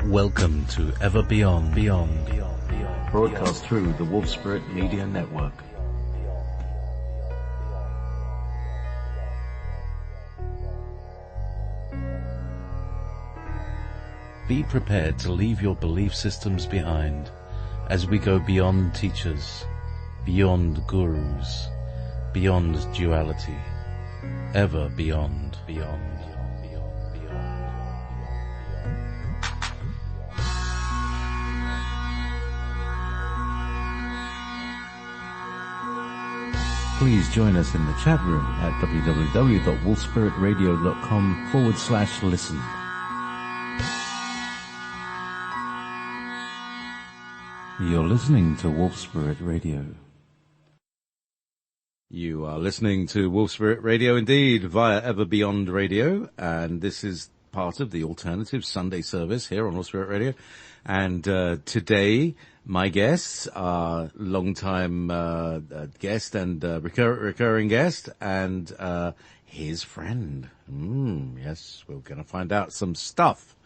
Welcome to Ever Beyond, broadcast through the Wolf Spirit Media Network. Be prepared to leave your belief systems behind as we go beyond teachers, beyond gurus, beyond duality, ever beyond. Please join us in the chat room at www.wolfspiritradio.com/listen. You're listening to Wolf Spirit Radio. You are listening to Wolf Spirit Radio indeed via Ever Beyond Radio, and this is part of the alternative Sunday service here on Wolf Spirit Radio. And today my guests are long-time guest and recurring guest and his friend. Yes, we're going to find out some stuff.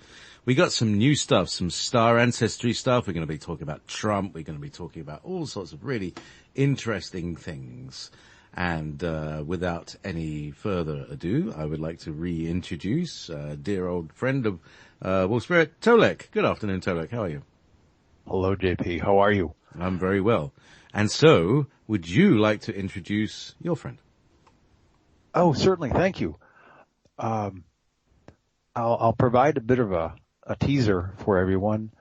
We got some new stuff, some star ancestry stuff. We're going to be talking about Trump. We're going to be talking about all sorts of really interesting things. And without any further ado, I would like to reintroduce a dear old friend of Wolf Spirit, Tolec. Good afternoon, Tolec. How are you? Hello, JP. How are you? I'm very well. And so, would you like to introduce your friend? Oh, certainly. Thank you. I'll provide a bit of a teaser for everyone.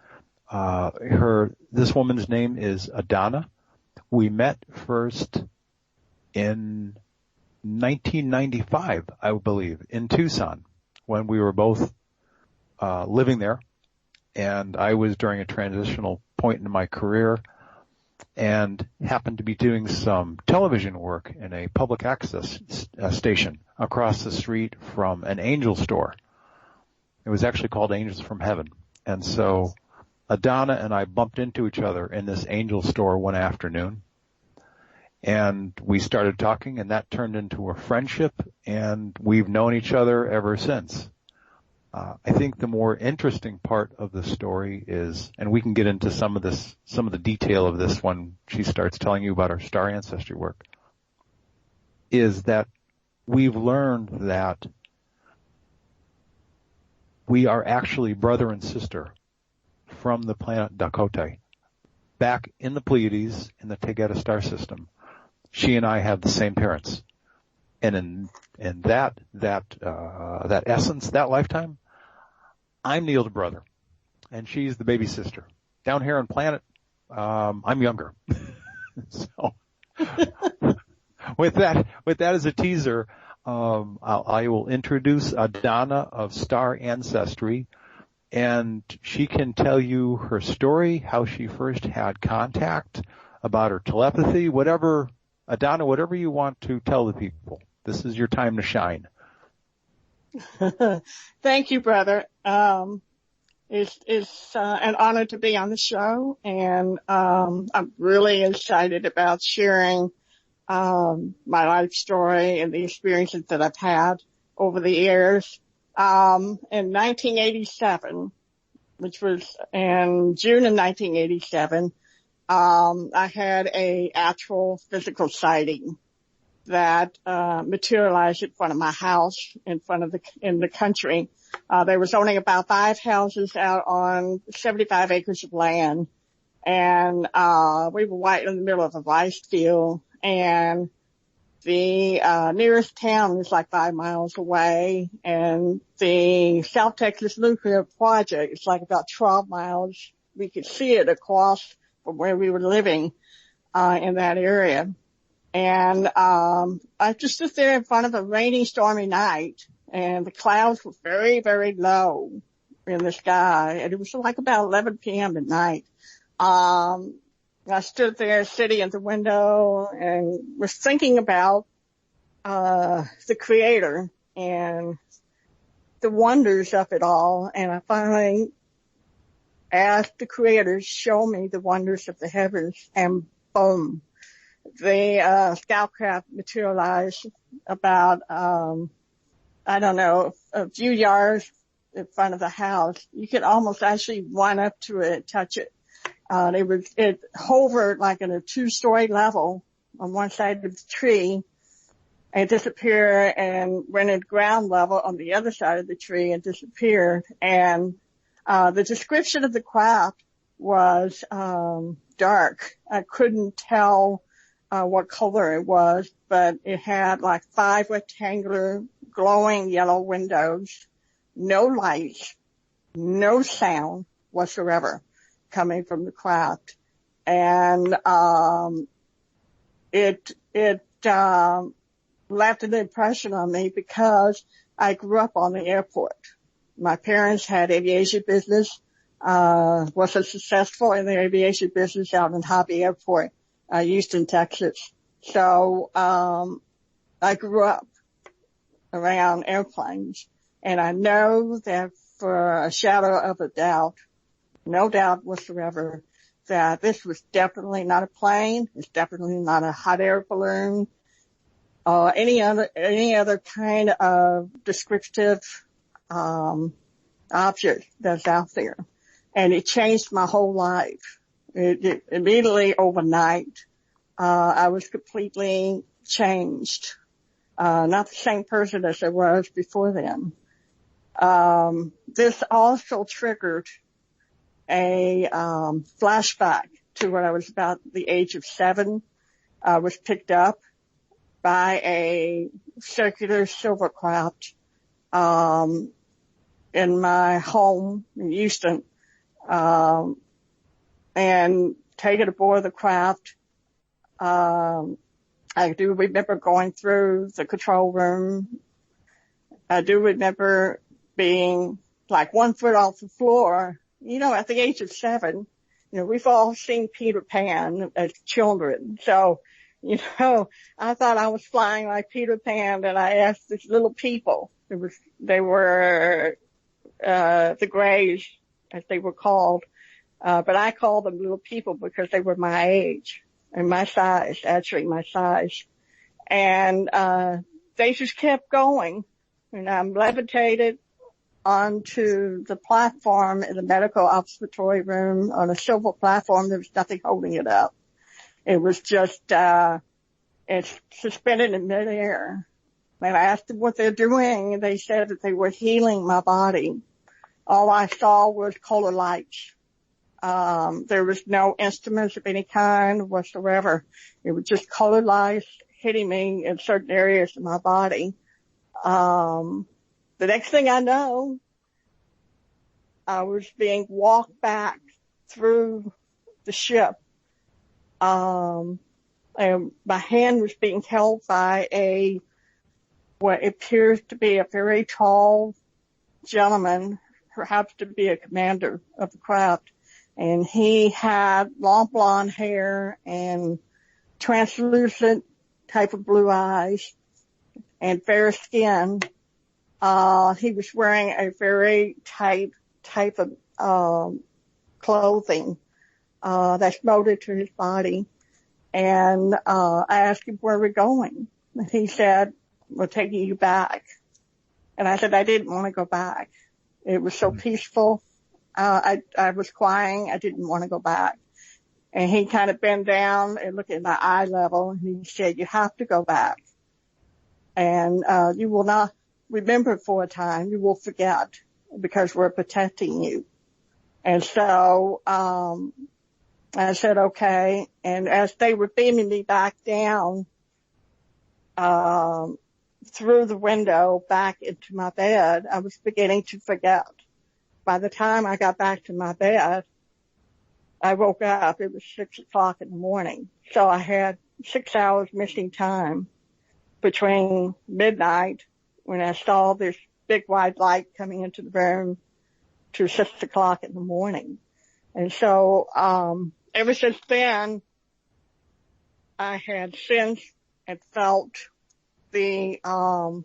This woman's name is Adona. We met first in 1995, I believe, in Tucson, when we were both living there. And I was during a transitional point in my career and happened to be doing some television work in a public access station across the street from an angel store. It was actually called Angels from Heaven. And so Adonna and I bumped into each other in this angel store one afternoon. And we started talking, and that turned into a friendship, and we've known each other ever since. I think the more interesting part of the story is, and we can get into some of the detail of this when she starts telling you about our star ancestry work, is that we've learned that we are actually brother and sister from the planet Dakota, back in the Pleiades in the Tegeta star system. She and I have the same parents, and in that essence, that lifetime, I'm the older brother, and she's the baby sister. Down here on planet, I'm younger. So, with that as a teaser, I will introduce Adonna of Star Ancestry, and she can tell you her story, how she first had contact, about her telepathy, whatever. Adonna, whatever you want to tell the people. This is your time to shine. Thank you, brother. It's an honor to be on the show, and I'm really excited about sharing my life story and the experiences that I've had over the years. In 1987, which was in June of 1987, I had a actual physical sighting that materialized in front of my house, in the country. There was only about 5 houses out on 75 acres of land, and we were right in the middle of a rice field, and the nearest town is like 5 miles away, and the South Texas Nuclear Project is like about 12 miles. We could see it across from where we were living in that area. And I just stood there in front of a rainy, stormy night, and the clouds were very, very low in the sky, and it was like about 11 p.m. at night. I stood there sitting at the window and was thinking about the Creator and the wonders of it all, and I finally asked the Creator to show me the wonders of the heavens, and boom, the scoutcraft materialized about, a few yards in front of the house. You could almost actually run up to it, touch it. It hovered like in a 2-story level on one side of the tree and disappeared, and went at ground level on the other side of the tree and disappeared. And the description of the craft was dark. I couldn't tell what color it was, but it had like 5 rectangular glowing yellow windows, no lights, no sound whatsoever coming from the craft. And it left an impression on me because I grew up on the airport. My parents had aviation business, was successful in the aviation business out in Hobby Airport, Houston, Texas. So I grew up around airplanes, and I know that for a shadow of a doubt, no doubt whatsoever, that this was definitely not a plane. It's definitely not a hot air balloon or any other kind of descriptive object that's out there. And it changed my whole life. It immediately overnight, I was completely changed. Not the same person as I was before then. This also triggered a flashback to when I was about the age of 7. I was picked up by a circular silver craft in my home in Houston, and taken aboard the craft. I do remember going through the control room. I do remember being like 1 foot off the floor. You know, at the age of 7, you know, we've all seen Peter Pan as children. So, you know, I thought I was flying like Peter Pan, and I asked these little people. They were the Greys, as they were called. But I called them little people because they were my age and my size, actually my size. And they just kept going. And I'm levitated onto the platform in the medical observatory room on a silver platform. There was nothing holding it up. It was just, it's suspended in midair. And I asked them what they're doing, and they said that they were healing my body. All I saw was color lights. There was no instruments of any kind whatsoever. It was just color lights hitting me in certain areas of my body. The next thing I know, I was being walked back through the ship. And my hand was being held by what appears to be a very tall gentleman, perhaps to be a commander of the craft. And he had long blonde hair and translucent type of blue eyes and fair skin. He was wearing a very tight type of clothing that's molded to his body. And I asked him, where are we going? And he said, we're taking you back. And I said, I didn't want to go back. It was so peaceful. I was crying. I didn't want to go back. And he kind of bent down and looked at my eye level, and he said, you have to go back. And you will not remember for a time. You will forget because we're protecting you. And so I said, okay. And as they were beaming me back down through the window back into my bed, I was beginning to forget. By the time I got back to my bed, I woke up. It was 6 o'clock in the morning. So I had 6 hours missing time between midnight when I saw this big white light coming into the room to 6 o'clock in the morning. And so, ever since then, I had sensed and felt the, how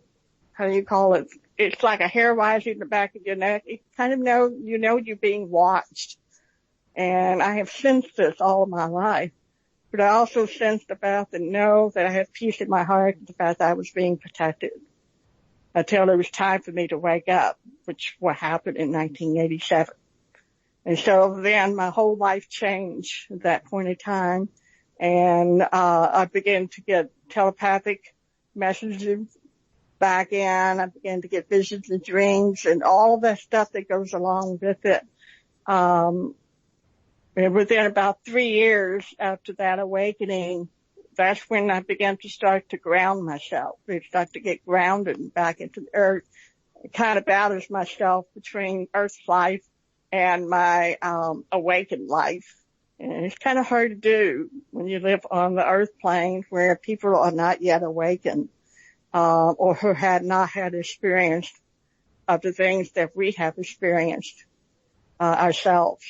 do you call it? It's like a hair rising in the back of your neck. You kind of know, you're being watched. And I have sensed this all of my life. But I also sensed about the know that I had peace in my heart, the fact that I was being protected. until it was time for me to wake up, which what happened in 1987. And so then my whole life changed at that point in time. And, I began to get telepathic messages back in. I began to get visions and dreams and all that stuff that goes along with it. And within about 3 years after that awakening, that's when I began to start to ground myself. I start to get grounded back into the earth, kind of balance myself between earth life and my, awakened life. And it's kind of hard to do when you live on the earth plane where people are not yet awakened, or who had not had experience of the things that we have experienced, ourselves.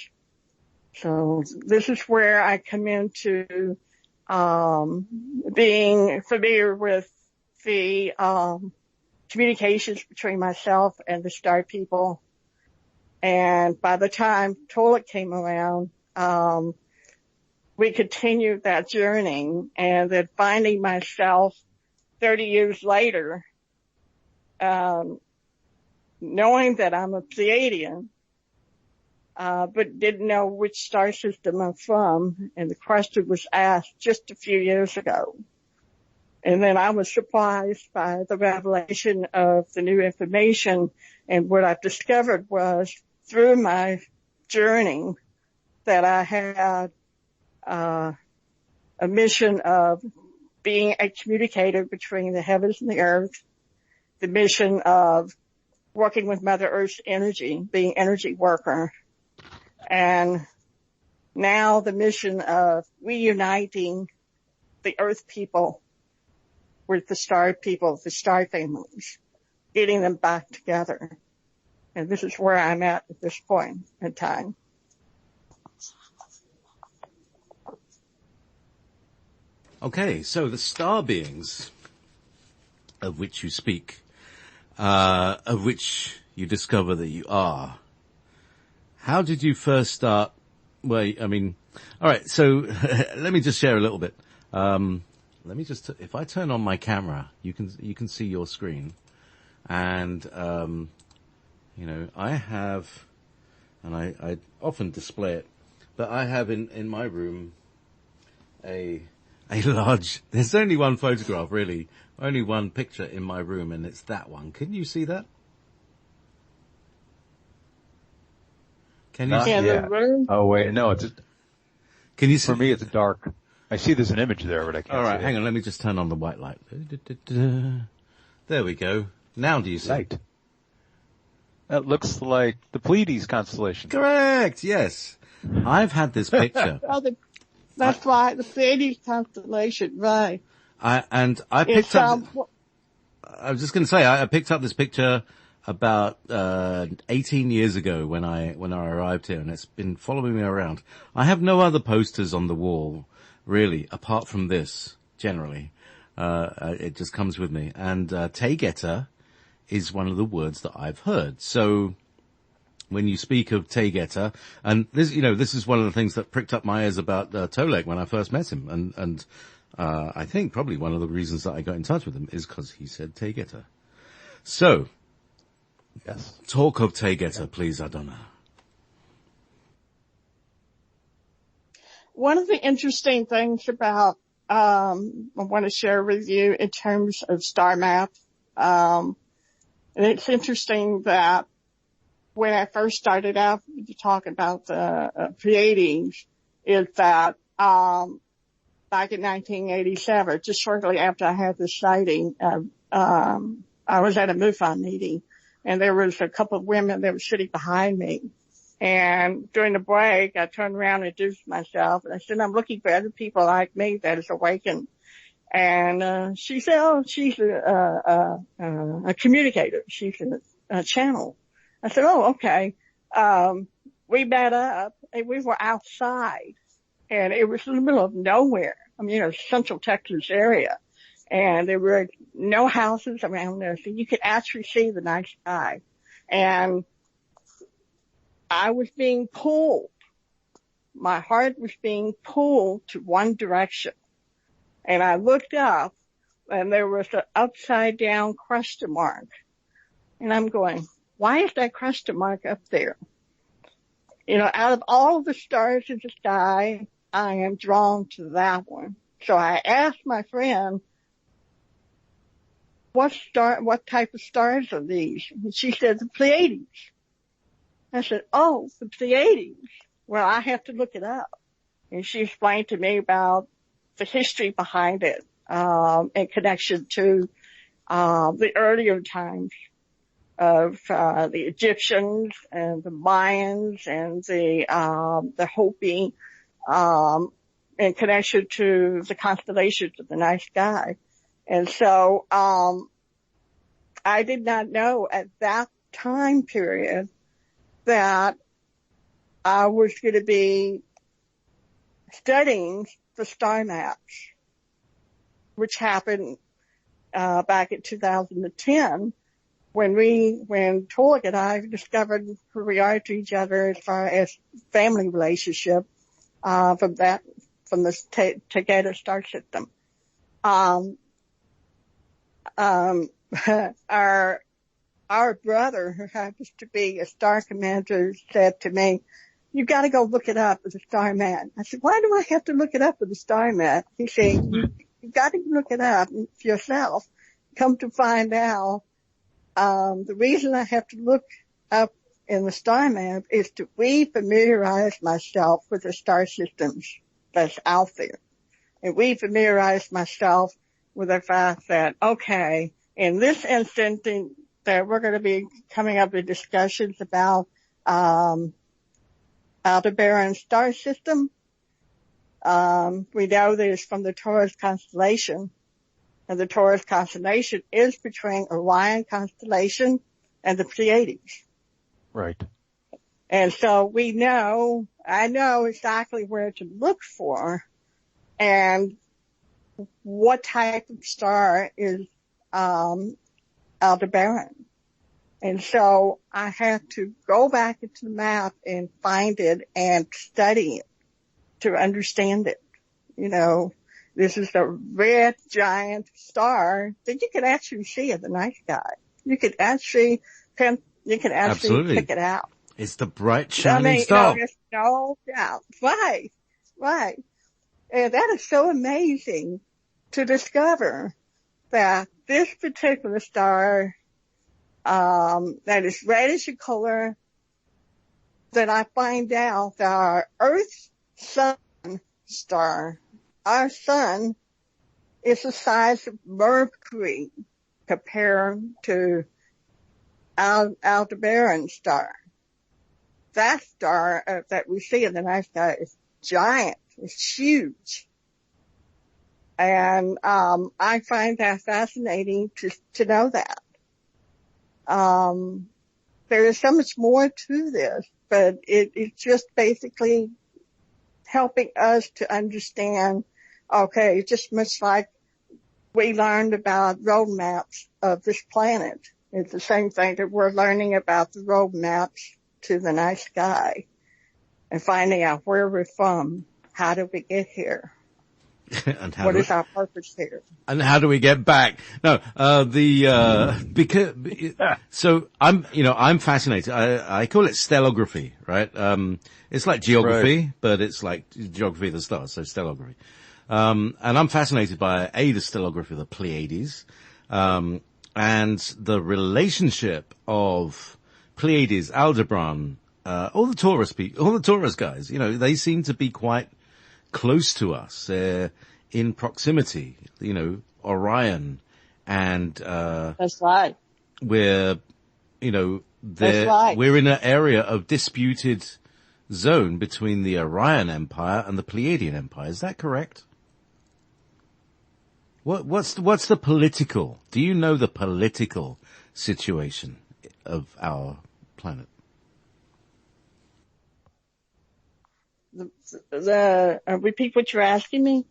So this is where I come into, being familiar with the, communications between myself and the star people. And by the time Tolec came around, we continued that journey, and then finding myself 30 years later, knowing that I'm a Pleiadian, but didn't know which star system I'm from, and the question was asked just a few years ago. And then I was surprised by the revelation of the new information, and what I've discovered was through my journey that I had a mission of being a communicator between the heavens and the earth, the mission of working with Mother Earth's energy, being energy worker, and now the mission of reuniting the earth people with the star people, the star families, getting them back together. And this is where I'm at this point in time. Okay, so the star beings of which you speak, of which you discover that you are, how did you first start? Well, I mean, all right, so let me just share a little bit. Let me just, if I turn on my camera, you can see your screen. And, you know, I have, and I often display it, but I have in my room a large, there's only one photograph really, only one picture in my room, and it's that one. Can you see that? Can you see that? Oh wait, no, it's, can you see? For me it's dark. I see there's an image there, but I can't see it. Alright, hang on, let me just turn on the white light. There we go. Now do you see? Light. That looks like the Pleiades constellation. Correct, yes. I've had this picture. That's right, the Pleiades constellation, right. I picked up, I was just going to say, I picked up this picture about 18 years ago when I arrived here, and it's been following me around. I have no other posters on the wall, really, apart from this, generally. It just comes with me. And Taygeta is one of the words that I've heard. So when you speak of Taygeta, and this, you know, this is one of the things that pricked up my ears about Tolec when I first met him, and I think probably one of the reasons that I got in touch with him is because he said Taygeta. So, yes, talk of Taygeta, please, Adona. One of the interesting things about I want to share with you in terms of star map, and it's interesting that when I first started out to talk about the Pleiadians, is that back in 1987, just shortly after I had this sighting, I was at a MUFON meeting, and there was a couple of women that were sitting behind me. And during the break, I turned around and introduced myself, and I said, I'm looking for other people like me that is awakened. And she said, oh, she's a communicator. She's a channel. I said, oh, okay. We met up, and we were outside, and it was in the middle of nowhere. I mean, Central Texas area. And there were no houses around there, so you could actually see the night sky. And I was being pulled. My heart was being pulled to one direction. And I looked up, and there was an upside down question mark And I'm going, why is that question mark up there? You know, out of all of the stars in the sky, I am drawn to that one. So I asked my friend, what type of stars are these? And she said, the Pleiades. I said, oh, the Pleiades. Well, I have to look it up. And she explained to me about the history behind it, in connection to, the earlier times of, the Egyptians and the Mayans and the Hopi, in connection to the constellations of the night sky. And so, I did not know at that time period that I was going to be studying the star maps, which happened back in 2010 when Tolec and I discovered who we are to each other as far as family relationship from this Together star system. Our brother, who happens to be a star commander, said to me, "You got to go look it up with a star map." I said, "Why do I have to look it up with a star map?" He said, "You got to look it up yourself." Come to find out, the reason I have to look up in the star map is to re-familiarize myself with the star systems that's out there, and re-familiarize myself with the fact that, okay, in this instance, that we're going to be coming up with discussions about Aldebaran star system. We know that it's from the Taurus constellation, and the Taurus constellation is between Orion constellation and the Pleiades. Right. And so I know exactly where to look for and what type of star is Aldebaran. And so I had to go back into the map and find it and study it to understand it. You know, this is a red giant star that you can actually see in the night sky. You can actually Absolutely. pick it out. It's the bright shining star. There's no doubt. Right. And that is so amazing to discover that this particular star, that is reddish in color, that I find out that our Earth Sun star, our sun is the size of Mercury compared to Aldebaran star. That star that we see in the night sky is giant. It's huge. And I find that fascinating to know that. There is so much more to this, but it's just basically helping us to understand, okay, just much like we learned about road maps of this planet. It's the same thing that we're learning about the road maps to the night sky and finding out where we're from. How do we get here? And what is our purpose here? And how do we get back? No, so I'm fascinated. I call it stellography, right? It's like geography, right, but it's like geography of the stars, so stellography. And I'm fascinated by the stellography of the Pleiades, and the relationship of Pleiades, Aldebaran, all the Taurus guys, they seem to be quite close to us, in proximity, Orion, and, that's right. We're, that's right. We're in an area of disputed zone between the Orion Empire and the Pleiadian Empire. Is that correct? What's the political, do you know the political situation of our planet? Repeat what you're asking me?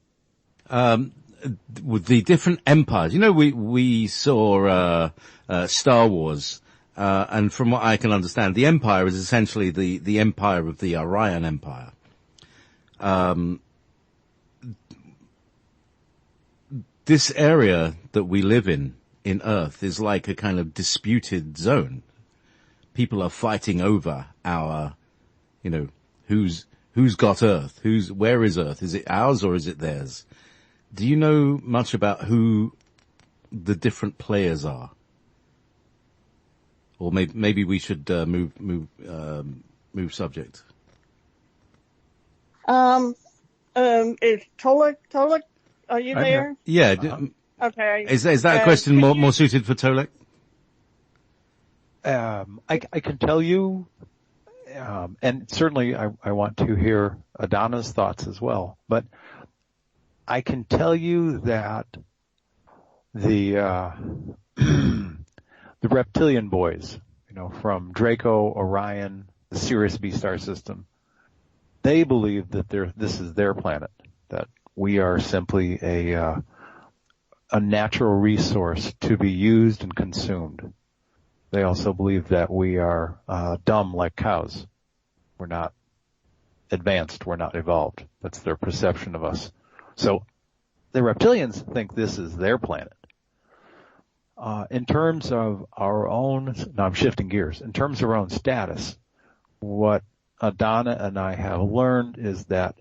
With the different empires, we saw, Star Wars, and from what I can understand, the empire is essentially the empire of the Orion Empire. This area that we live in, in Earth is like a kind of disputed zone. People are fighting over our, who's got Earth? Where is Earth? Is it ours or is it theirs? Do you know much about who the different players are? Or maybe we should move subject. Is Tolec, are you I'm there? Yeah. Okay. Is that a question more suited for Tolec? I can tell you, and certainly I want to hear Adonna's thoughts as well, but I can tell you that the the reptilian boys, from Draco, Orion, the Sirius B star system, they believe that this is their planet, that we are simply a natural resource to be used and consumed. They also believe that we are dumb like cows. We're not advanced. We're not evolved. That's their perception of us. So the reptilians think this is their planet. In terms of our own, now I'm shifting gears, in terms of our own status, what Adonna and I have learned is that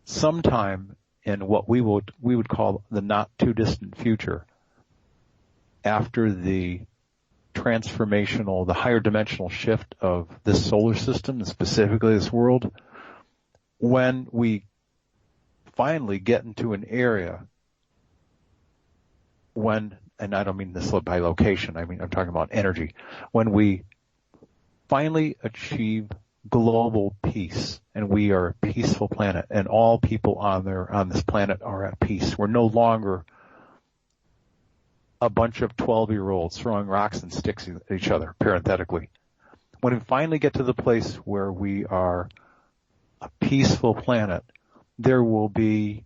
sometime in what we would call the not too distant future, after the transformational, the higher dimensional shift of this solar system, and specifically this world, when we finally get into an area when, and I don't mean this by location, I'm talking about energy, when we finally achieve global peace and we are a peaceful planet and all people on this planet are at peace. We're no longer a bunch of 12-year-olds throwing rocks and sticks at each other, parenthetically. When we finally get to the place where we are a peaceful planet, there will be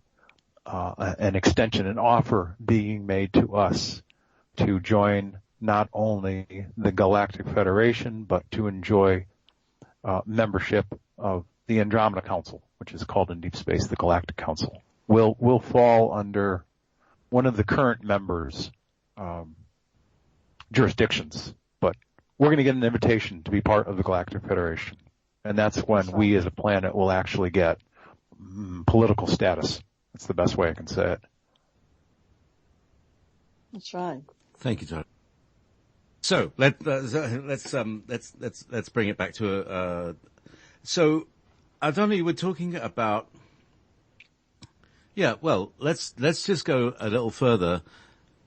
an extension, an offer being made to us to join not only the Galactic Federation, but to enjoy membership of the Andromeda Council, which is called in deep space the Galactic Council. We'll fall under one of the current members' jurisdictions, but we're going to get an invitation to be part of the Galactic Federation. And that's when we as a planet will actually get political status. That's the best way I can say it. That's right. Thank you, Todd. So let's bring it back to so Adonna, you were talking about. Yeah, well, let's just go a little further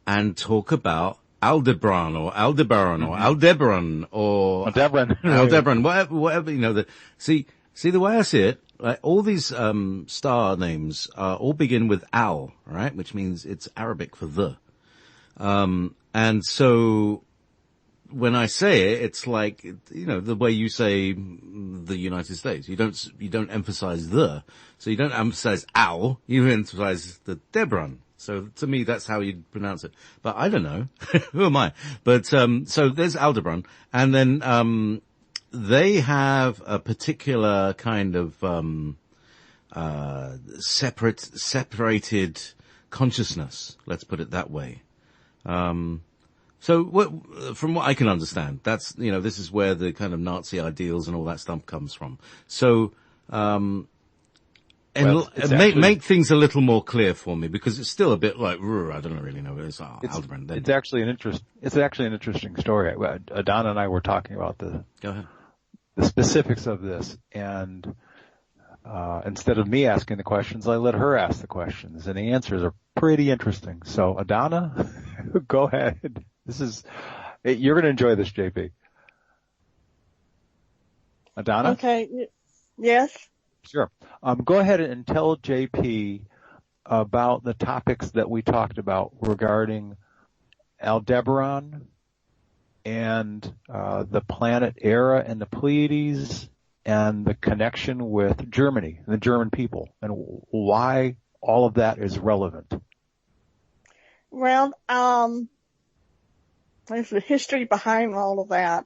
and talk about Aldebaran or Aldebaran or Aldebaran or Aldebaran, whatever. See the way I see it, like all these star names all begin with Al, right? Which means it's Arabic for the. And so when I say it, it's like, the way you say the United States. You don't emphasize the. So you don't emphasize Al, you emphasize the Debran. So to me, that's how you'd pronounce it. But I don't know. Who am I? But, so there's Aldebaran. And then, they have a particular kind of, separated consciousness. Let's put it that way. So from what I can understand, that's, this is where the kind of Nazi ideals and all that stuff comes from. So, make things a little more clear for me, because it's still a bit like, I don't really know. It's Aldebaran. It's actually an interesting story. Adonna and I were talking about the specifics of this, and instead of me asking the questions, I let her ask the questions, and the answers are pretty interesting. So, Adonna, go ahead. You're going to enjoy this, JP. Adonna? Okay. Yes. Sure. Go ahead and tell JP about the topics that we talked about regarding Aldebaran and the planet Era and the Pleiades and the connection with Germany, the German people, and why all of that is relevant. Well, there's the history behind all of that.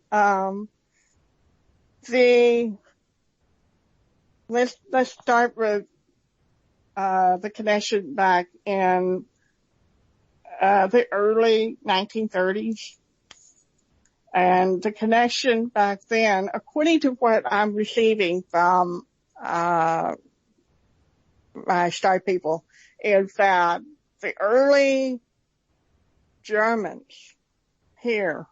Let's start with the connection back in the early 1930s. And the connection back then, according to what I'm receiving from my star people, is that the early Germans here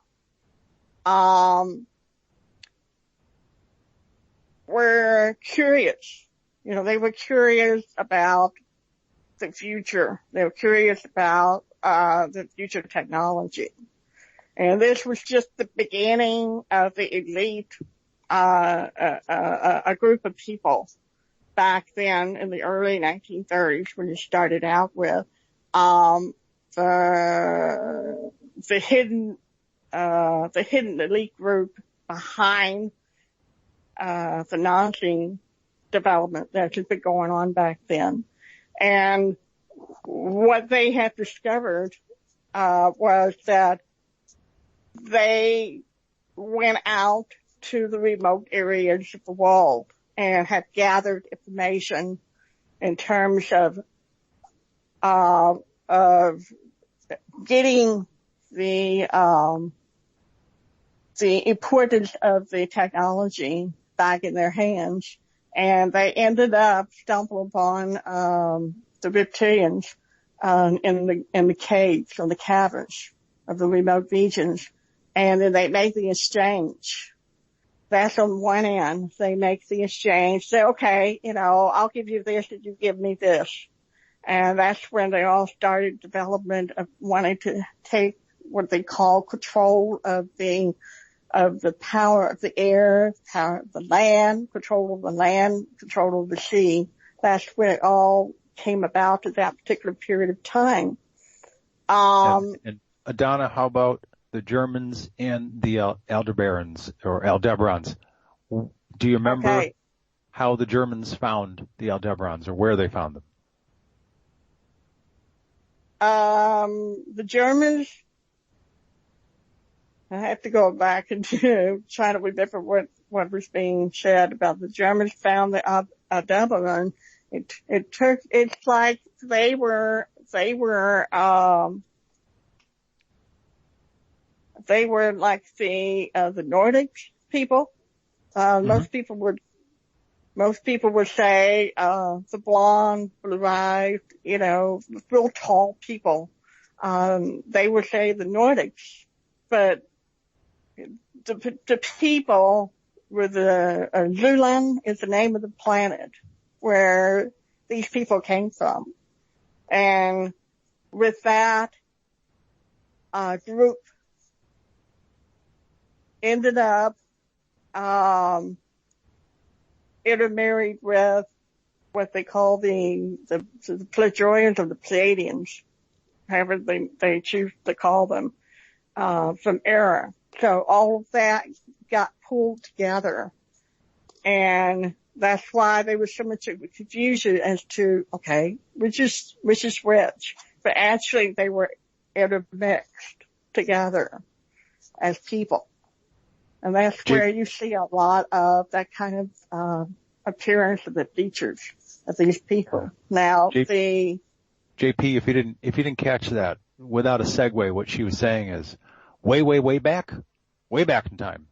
were curious. You know, they were curious about the future. They were curious about the future technology. And this was just the beginning of the elite, a group of people back then in the early 1930s when it started out with, the hidden elite group behind, the Nazi development that had been going on back then. And what they had discovered, was that they went out to the remote areas of the world and had gathered information in terms of getting the importance of the technology back in their hands. And they ended up stumbling upon, the reptilians, in the caves or the caverns of the remote regions. And then they make the exchange. That's on one end. They make the exchange. Say, okay, you know, I'll give you this and you give me this. And that's when they all started development of wanting to take what they call control of the power of the air, power of the land, control of the land, control of the sea. That's when it all came about at that particular period of time. And Adonna, how about the Germans and the Aldebarans or Aldebarans? Do you remember how the Germans found the Aldebarans or where they found them? The Germans, I have to go back and try to remember what was being said about the Germans found the Aldebaran. It's like they were like the Nordic people. Most people would say, the blonde, blue-eyed, you know, real tall people. They would say the Nordics, but the people were Zulan is the name of the planet where these people came from. And with that, group ended up, intermarried with what they call the Pleiadians or the Pleiadians, however they choose to call them, from Era. So all of that got pulled together. And that's why there was so much confusion as to, okay, which is which. But actually they were intermixed together as people. And that's where you see a lot of that kind of, appearance of the features of these people. Now, JP, if you didn't catch that, without a segue, what she was saying is way back in time.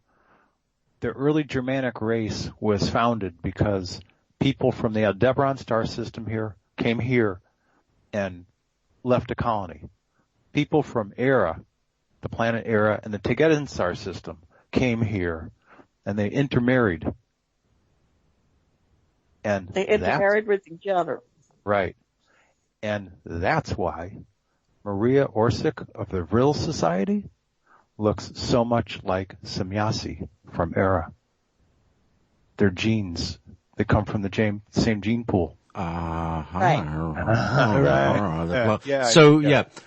The early Germanic race was founded because people from the Aldebaran star system came here and left a colony. People from Era, the planet Era, and the Pleiadian star system came here and they intermarried. And they intermarried with each other. Right. And that's why Maria Orsic of the Vril Society looks so much like Semyasi from Era. Their genes, they come from the same gene pool. Right.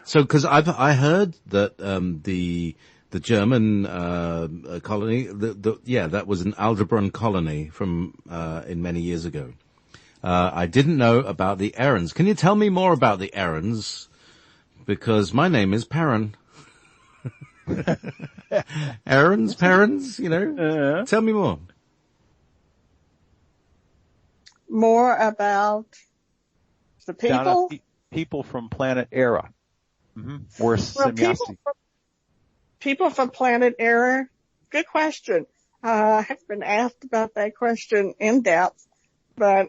So cause I heard that, the German, colony, that was an Aldebaran colony from, in many years ago. I didn't know about the Errands. Can you tell me more about the Errands? Because my name is Perrin. Errands, you know? Tell me more. More about the people? Donna, people from planet Era. Or Well, semiotic. people from planet Error, good question. I've been asked about that question in depth, but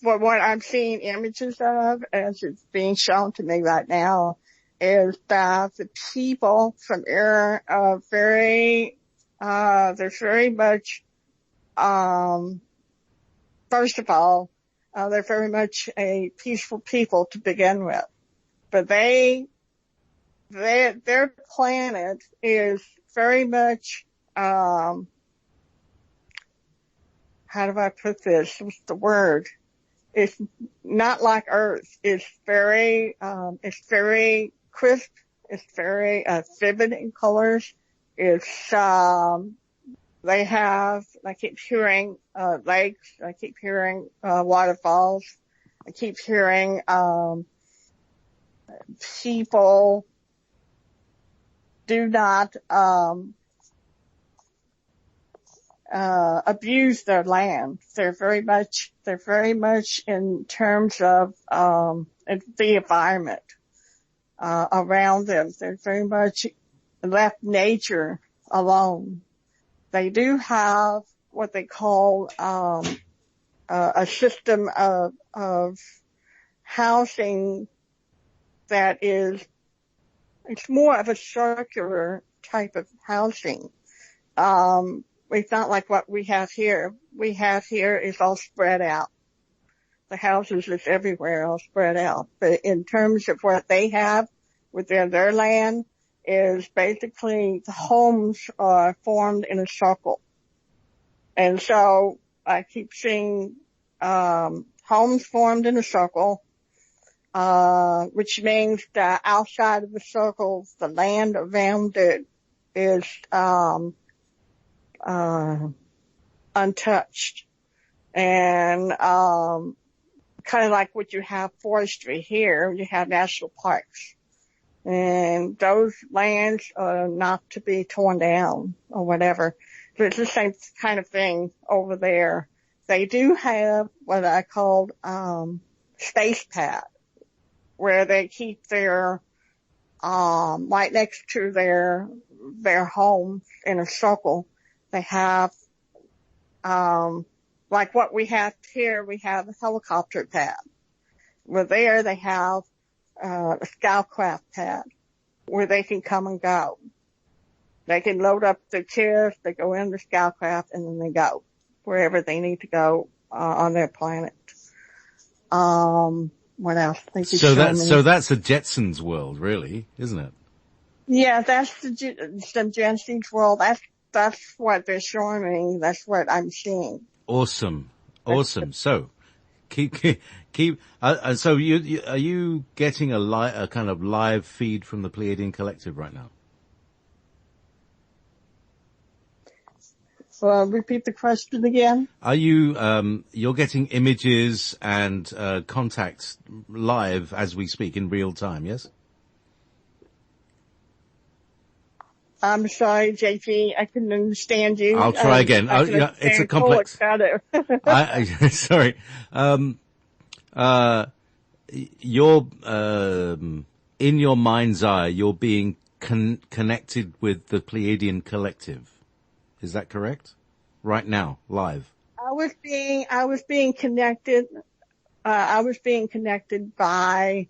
for what I'm seeing images of, as it's being shown to me right now, is that the people from Error are they're very much, first of all, they're very much a peaceful people to begin with, but their planet is very much, how do I put this? What's the word? It's not like Earth. It's very crisp. It's very, vivid in colors. It's, they have, I keep hearing, lakes. I keep hearing, waterfalls. I keep hearing, people do not, abuse their land. They're very much in terms of, the environment, around them. They're very much left nature alone. They do have what they call, a system of housing that is, it's more of a circular type of housing. It's not like what we have here. We have here is all spread out. The houses is everywhere, all spread out. But in terms of what they have within their land is basically the homes are formed in a circle. And so I keep seeing, homes formed in a circle, which means that outside of the circle, the land around it is, untouched. And, kind of like what you have forestry here, you have national parks. And those lands are not to be torn down or whatever. So it's the same kind of thing over there. They do have what I called, space pad, where they keep their, right next to their home in a circle. They have, like what we have here, we have a helicopter pad. Where there they have, a scoutcraft pad where they can come and go. They can load up their chairs, they go in the scoutcraft, and then they go wherever they need to go, on their planet. What else? So that's a Jetsons world, really, isn't it? Yeah, that's the Jetsons world. That's what they're showing me. That's what I'm seeing. Awesome. So, keep. So you are you getting a kind of live feed from the Pleiadian Collective right now? Repeat the question again. Are you you're getting images and contacts live as we speak in real time? Yes. I'm sorry, JP. I couldn't understand you. I'll try again. Yeah, it's a complex. Sorry. You're in your mind's eye. You're being connected with the Pleiadian Collective. Is that correct? Right now, live. I was being connected. I was being connected by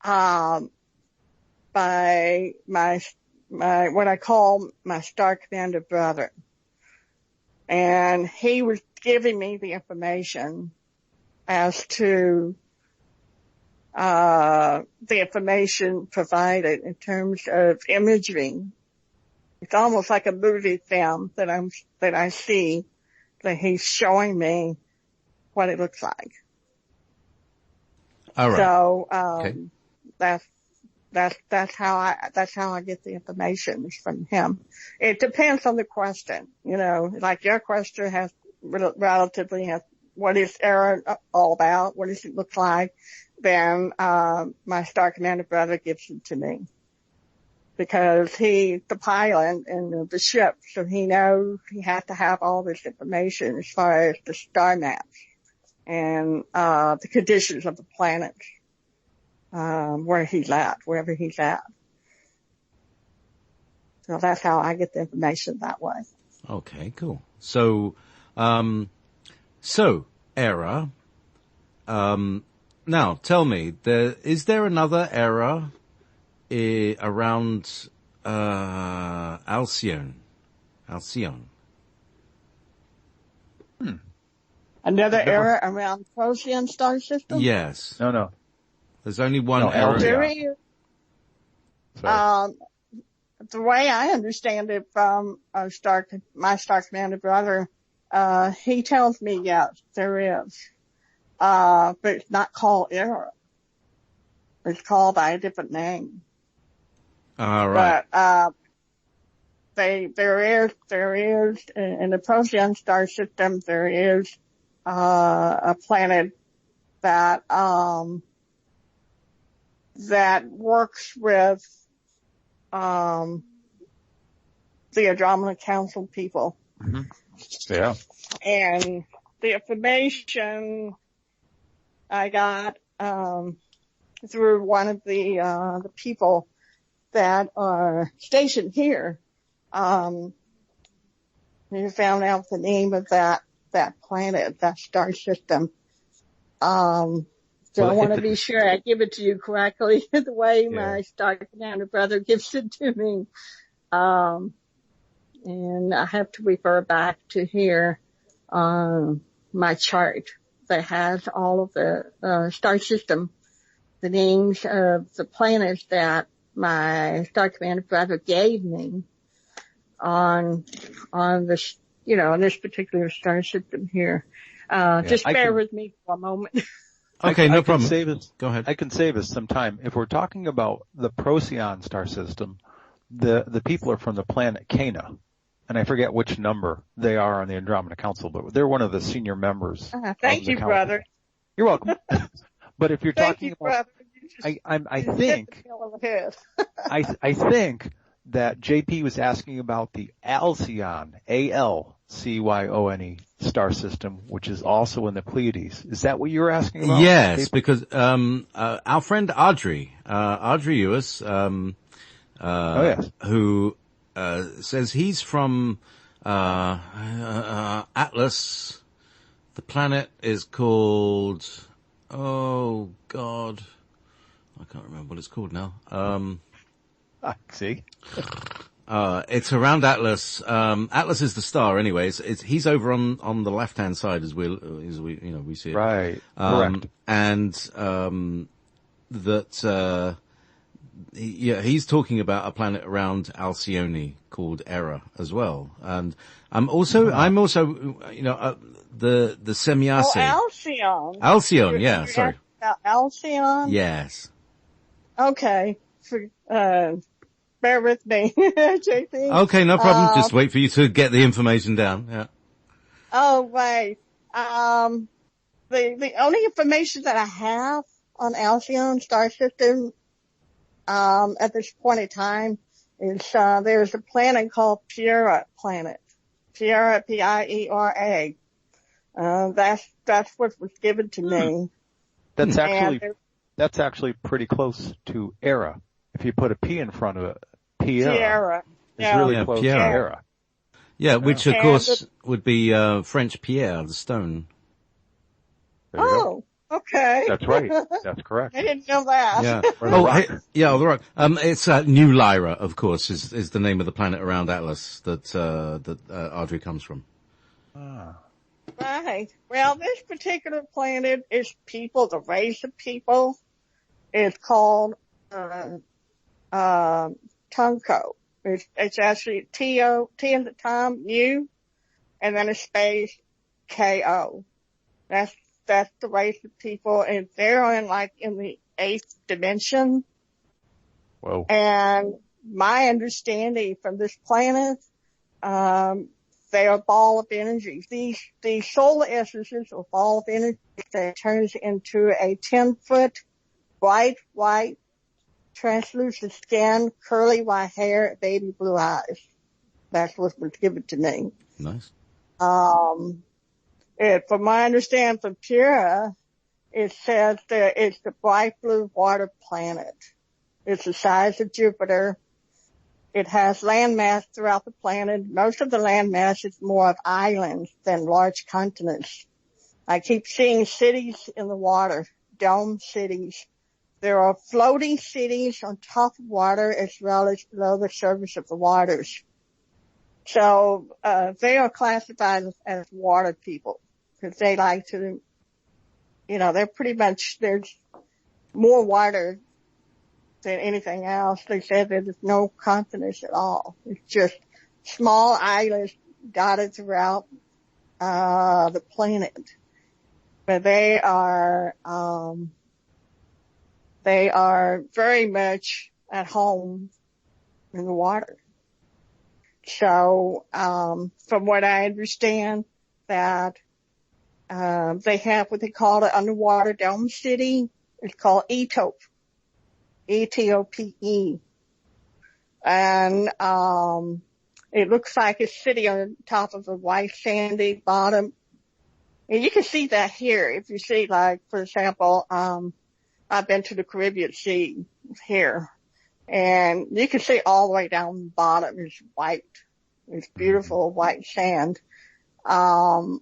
my what I call my Star Commander brother. And he was giving me the information as to, the information provided in terms of imagery. It's almost like a movie film that I see, that he's showing me what it looks like. All right. So, okay. That's how I get the information from him. It depends on the question, like your question has what is error all about? What does it look like? Then, my Star Commander brother gives it to me. Because he's the pilot in the ship, so he knows he has to have all this information as far as the star maps and, the conditions of the planets. wherever he's at. So that's how I get the information that way. Okay, cool. So, era. Now tell me, is there another era around Alcyone? Another era around Procyon star system? Yes. No. There's only one era. Aldebaran. The way I understand it from my Star Commander brother, he tells me, yes, there is. But it's not called era. It's called by a different name. All right. But, there is, in the Procyon star system, there is, a planet that works with, the Adona Council people. Mm-hmm. Yeah. And the information I got, through one of the people that are stationed here, we found out the name of that planet, that star system. So I want to be sure I give it to you correctly the way my Star Commander brother gives it to me. And I have to refer back to here, my chart that has all of the, star system, the names of the planets that my Star Commander brother gave me on this, on this particular star system here. Just bear with me for a moment. Okay, no problem. Go ahead. I can save us some time. If we're talking about the Procyon star system, the people are from the planet Cana, and I forget which number they are on the Andromeda Council, but they're one of the senior members. Thank you, brother. You're welcome. But if you're talking about, I think that JP was asking about the Alcyone, Alcyone star system, which is also in the Pleiades. Is that what you were asking about? Yes, because our friend Audrey Ewis, who says he's from Atlas. The planet is called, oh God, I can't remember what it's called now. See? It's around Atlas. Atlas is the star anyways. He's over on the left-hand side as we see it. Right. Correct. And, he's talking about a planet around Alcyone called Era as well. And I'm also, the Semiasi. Oh, Alcyone. Alcyone, yeah, sorry. Alcyone? Yes. Okay. Bear with me, JP. Okay, no problem. Just wait for you to get the information down. Yeah. Oh, right. The only information that I have on Alcyone star system, at this point in time is, there's a planet called Pleiera planet. Pleiera, P-I-E-R-A. That's what was given to me. That's actually pretty close to Era. If you put a P in front of it, Pleiera. It's really close to Era. Yeah, which of course would be French Pierre, the stone. Oh, okay. That's right. That's correct. I didn't know that. Yeah. The rock. It's New Lyra, of course, is the name of the planet around Atlas that Audrey comes from. Ah. Right. Well, this particular planet is people, the race of people is called Tunko. It's actually T-O, T in the Tom, U, and then a space, K-O. That's the race of people, and they're in the 8th dimension. Whoa. And my understanding from this planet, they are a ball of energy. These solar essences are a ball of energy that turns into a 10-foot bright white translucent skin, curly white hair, baby blue eyes. That's what was given to me. Nice. From my understanding from Pleiera, it says that it's the bright blue water planet. It's the size of Jupiter. It has landmass throughout the planet. Most of the landmass is more of islands than large continents. I keep seeing cities in the water, dome cities. There are floating cities on top of water as well as below the surface of the waters. So, they are classified as water people because they like to, they're pretty much, there's more water than anything else. They said that there's no continents at all. It's just small islands dotted throughout, the planet. But they are very much at home in the water. So, from what I understand, that, they have what they call an underwater dome city. It's called ETOPE. ETOPE. And, it looks like a city on top of a white sandy bottom. And you can see that here. If you see, like, for example, I've been to the Caribbean Sea here. And you can see all the way down the bottom is white. It's beautiful white sand. And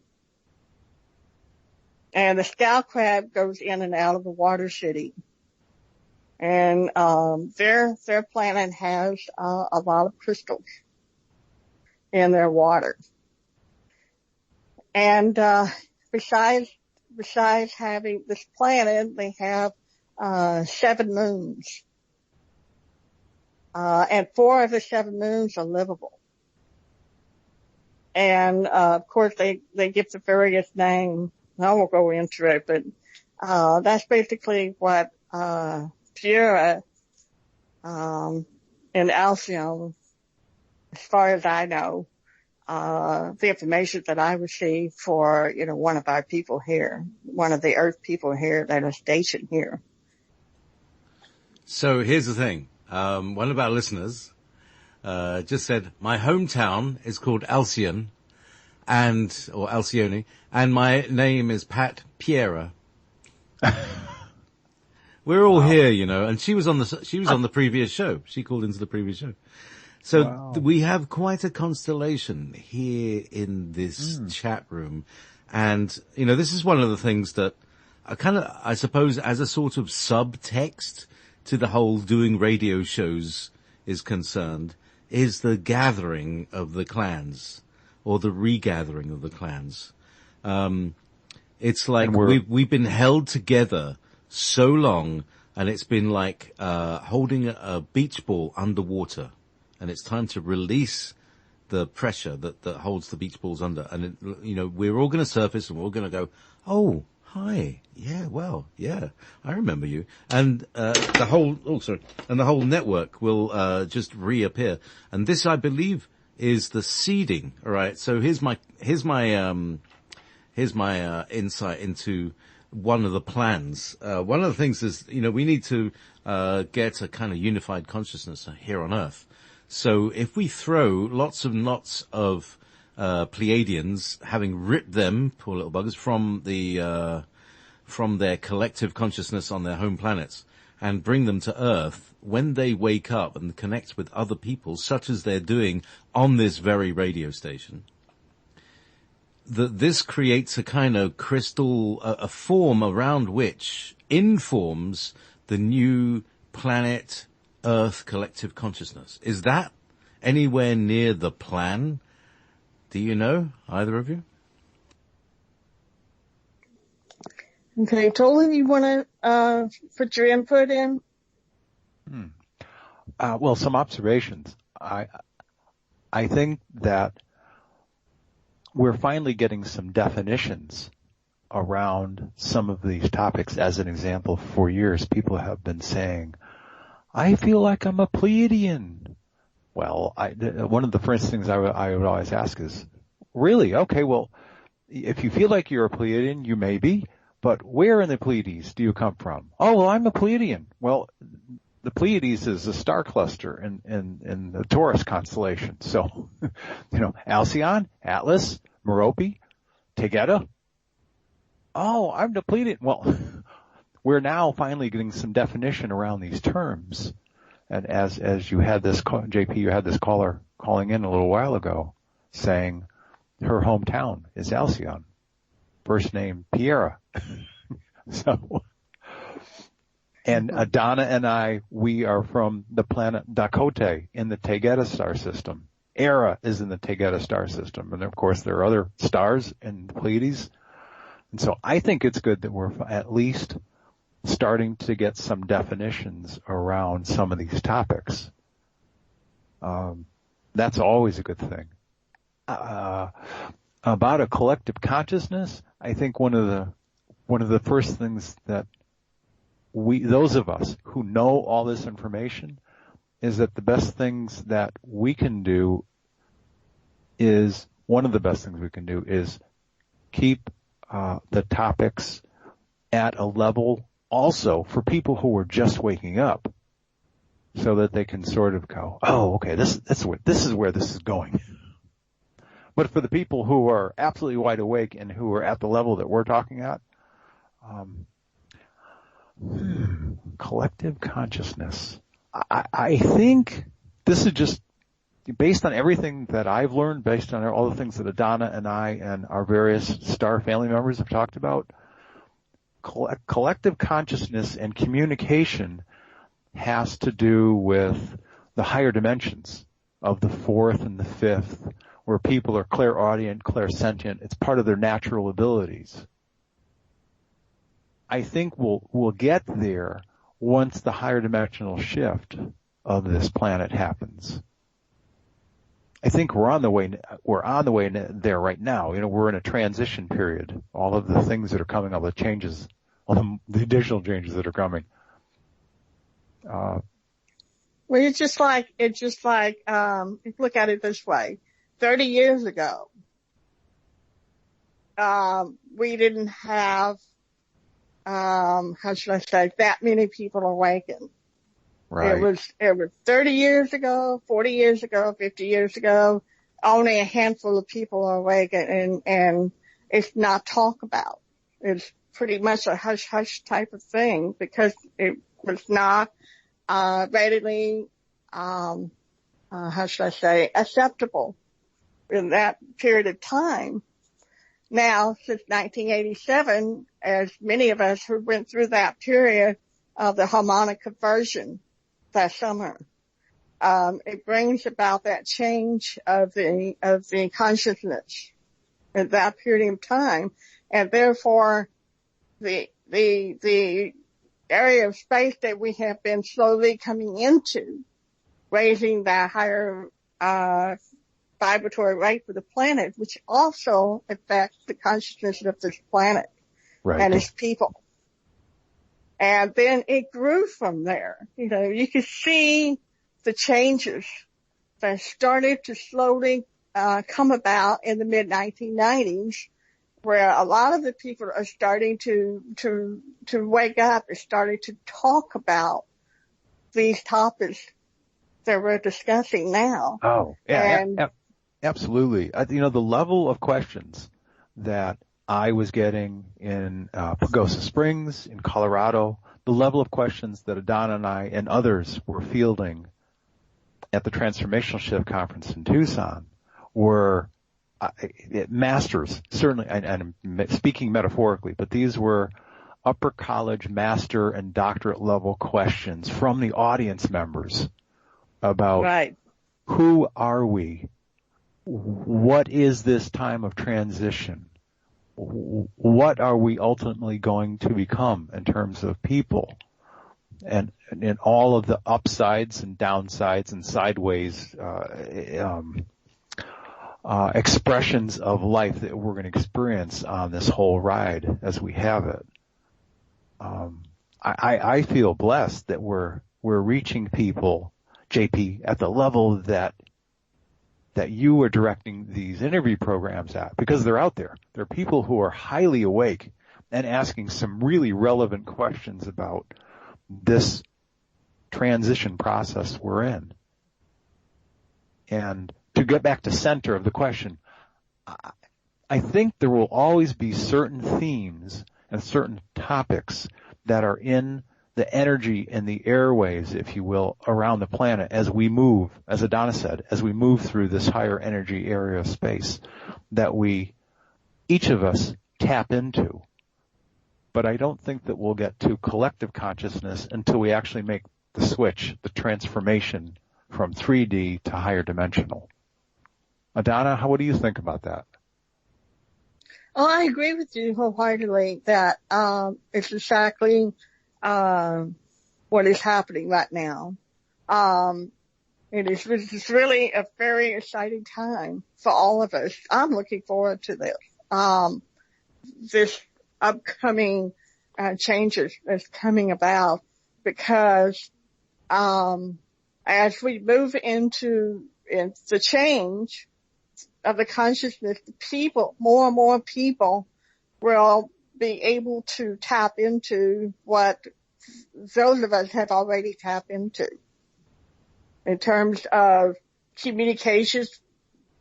the scale crab goes in and out of the water city. And, their planet has, a lot of crystals in their water. And, besides having this planet, they have, 7 moons. And 4 of the 7 moons are livable. And, of course, they give the various names. I won't go into it, but, that's basically what, Tierra, and Alcyon, as far as I know, the information that I received for, one of our people here, one of the Earth people here that are stationed here. So here's the thing. One of our listeners, just said, my hometown is called Alcyon or Alcyone, and my name is Pat Piera. We're all here, and she was on the previous show. She called into the previous show. So we have quite a constellation here in this chat room. And, this is one of the things that I suppose as a sort of subtext to the whole doing radio shows is concerned, is the gathering of the clans or the regathering of the clans. It's like we've been held together so long, and it's been like, holding a beach ball underwater, and it's time to release the pressure that holds the beach balls under. And, we're all going to surface and we're all going to go, oh, hi. Yeah, well, yeah, I remember you. And, the whole network will, just reappear. And this, I believe, is the seeding. All right. So here's my insight into one of the plans. One of the things is, we need to, get a kind of unified consciousness here on Earth. So if we throw lots and lots of, Pleiadians, having ripped them, poor little buggers, from their collective consciousness on their home planets, and bring them to Earth, when they wake up and connect with other people, such as they're doing on this very radio station, this creates a kind of crystal, a form around which informs the new planet Earth collective consciousness. Is that anywhere near the plan? Do you know, either of you? Okay, Tolec, you want to put your input in? Well, some observations. I think that we're finally getting some definitions around some of these topics. As an example, for years, people have been saying, I feel like I'm a Pleiadian. Well, one of the first things I would always ask is, really? Okay, well, if you feel like you're a Pleiadian, you may be, but where in the Pleiades do you come from? Oh, well, I'm a Pleiadian. Well, the Pleiades is a star cluster in the Taurus constellation. So, Alcyon, Atlas, Merope, Tegeta. Oh, I'm the Pleiadian. Well, we're now finally getting some definition around these terms. And as you had this, JP, you had this caller calling in a little while ago saying her hometown is Alcyon. First name, Piera. So, and Adonna and I, we are from the planet Dakota in the Tegeta star system. Era is in the Tegeta star system. And of course there are other stars in the Pleiades. And so I think it's good that we're at least starting to get some definitions around some of these topics. That's always a good thing. About a collective consciousness, I think one of the first things that those of us who know all this information, is that the best things that we can do is, one of the best things we can do is keep the topics at a level also for people who are just waking up, so that they can sort of go, oh, okay, this is where this is going. But for the people who are absolutely wide awake and who are at the level that we're talking at, collective consciousness. I think this is just based on everything that I've learned, based on all the things that Adonna and I and our various star family members have talked about. Collective consciousness and communication has to do with the higher dimensions of the fourth and the fifth, where people are clairaudient, clairsentient. It's part of their natural abilities. I think we'll get there once the higher dimensional shift of this planet happens. I think we're on the way there right now. We're in a transition period. All of the things that are coming, all the changes, all the additional changes that are coming. Well, it's just like, look at it this way. 30 years ago, we didn't have, how should I say, that many people awakened. Right. It was 30 years ago, 40 years ago, 50 years ago, only a handful of people are awakened, and it's not talked about. It's pretty much a hush-hush type of thing because it was not, readily, how should I say, acceptable in that period of time. Now, since 1987, as many of us who went through that period of the harmonic conversion that summer, it brings about that change of the consciousness at that period of time, and therefore the area of space that we have been slowly coming into, raising that higher vibratory rate for the planet, which also affects the consciousness of this planet and its people. And then it grew from there. You could see the changes that started to slowly come about in the mid-1990s, where a lot of the people are starting to wake up and starting to talk these topics that we're discussing now. Oh, yeah, absolutely. The level of questions that I was getting in Pagosa Springs, in Colorado, the level of questions that Adonna and I and others were fielding at the Transformational Shift Conference in Tucson were masters, certainly, and I'm speaking metaphorically, but these were upper college master and doctorate level questions from the audience members about who are we? What is this time of transition? What are we ultimately going to become in terms of people? And in all of the upsides and downsides and sideways expressions of life that we're going to experience on this whole ride as we have it. I feel blessed that we're reaching people, JP, at the level that you are directing these interview programs at, because they're out there. There are people who are highly awake and asking some really relevant questions about this transition process we're in. And to get back to center of the question, I think there will always be certain themes and certain topics that are in the energy and the airways, if you will, around the planet as we move, as Adona said, as we move through this higher energy area of space that each of us tap into. But I don't think that we'll get to collective consciousness until we actually make the switch, the transformation from 3D to higher dimensional. Adona, what do you think about that? Oh, I agree with you wholeheartedly that it's exactly what is happening right now. It's really a very exciting time for all of us. I'm looking forward to this. This upcoming changes that's coming about, because as we move into the change of the consciousness, the people, more and more people will be able to tap into what those of us have already tapped into in terms of communications,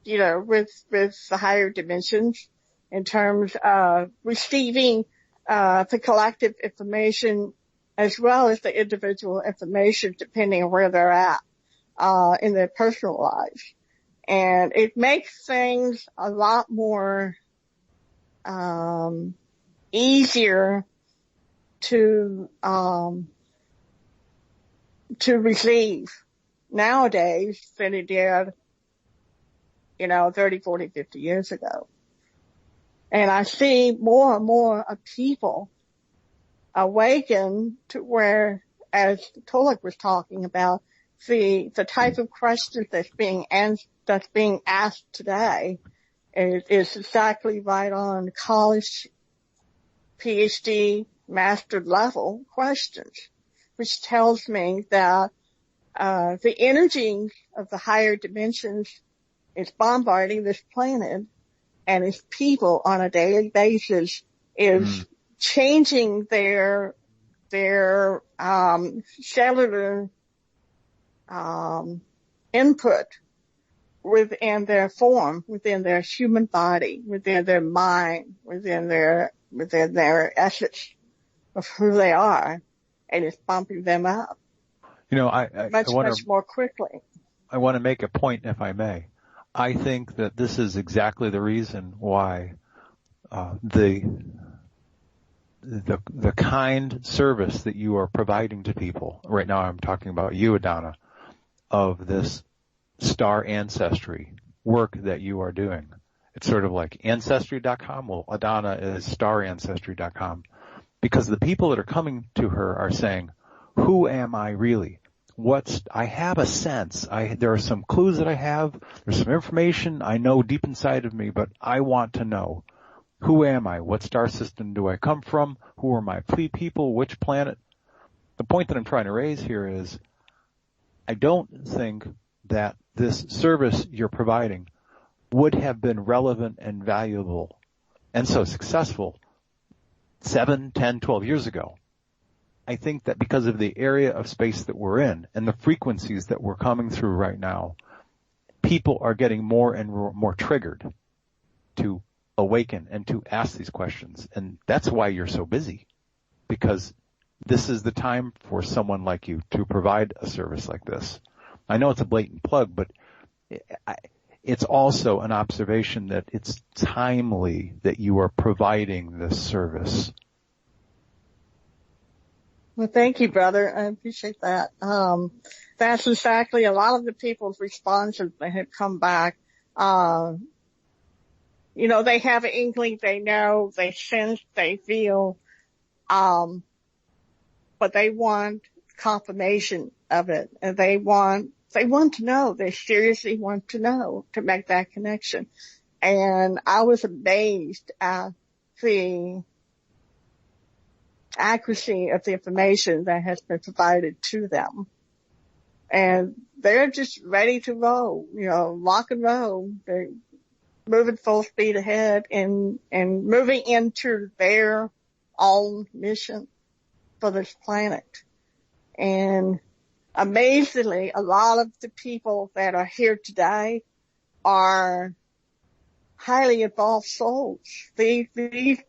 with the higher dimensions, in terms of receiving the collective information as well as the individual information, depending on where they're at in their personal lives. And it makes things a lot more easier to receive nowadays than it did, 30, 40, 50 years ago. And I see more and more of people awaken to where, as Tolec was talking about, the type of questions that's being asked today is exactly right on college, PhD, master level questions, which tells me that the energy of the higher dimensions is bombarding this planet, and its people on a daily basis is changing their cellular input within their form, within their human body, within their mind, within their essence of who they are, and it's bumping them up. Much more quickly. I want to make a point, if I may. I think that this is exactly the reason why the kind service that you are providing to people, right now I'm talking about you, Adona, of this star ancestry work that you are doing. It's sort of like ancestry.com. Well, Adona is starancestry.com, because the people that are coming to her are saying, who am I really? I have a sense. There are some clues that I have. There's some information I know deep inside of me, but I want to know, who am I? What star system do I come from? Who are my people? Which planet? The point that I'm trying to raise here is, I don't think that this service you're providing would have been relevant and valuable and so successful 7, 10, 12 years ago. I think that because of the area of space that we're in and the frequencies that we're coming through right now, people are getting more and more triggered to awaken and to ask these questions. And that's why you're so busy, because this is the time for someone like you to provide a service like this. I know it's a blatant plug, but it's also an observation that it's timely that you are providing this service. Well, thank you, brother. I appreciate that. That's exactly a lot of the people's responses that have come back. They have an inkling, they know, they sense, they feel, but they want confirmation of it, and they want to know. They seriously want to know, to make that connection. And I was amazed at the accuracy of the information that has been provided to them. And they're just ready to roll, rock and roll. They're moving full speed ahead and moving into their own mission for this planet. And amazingly, a lot of the people that are here today are highly evolved souls. These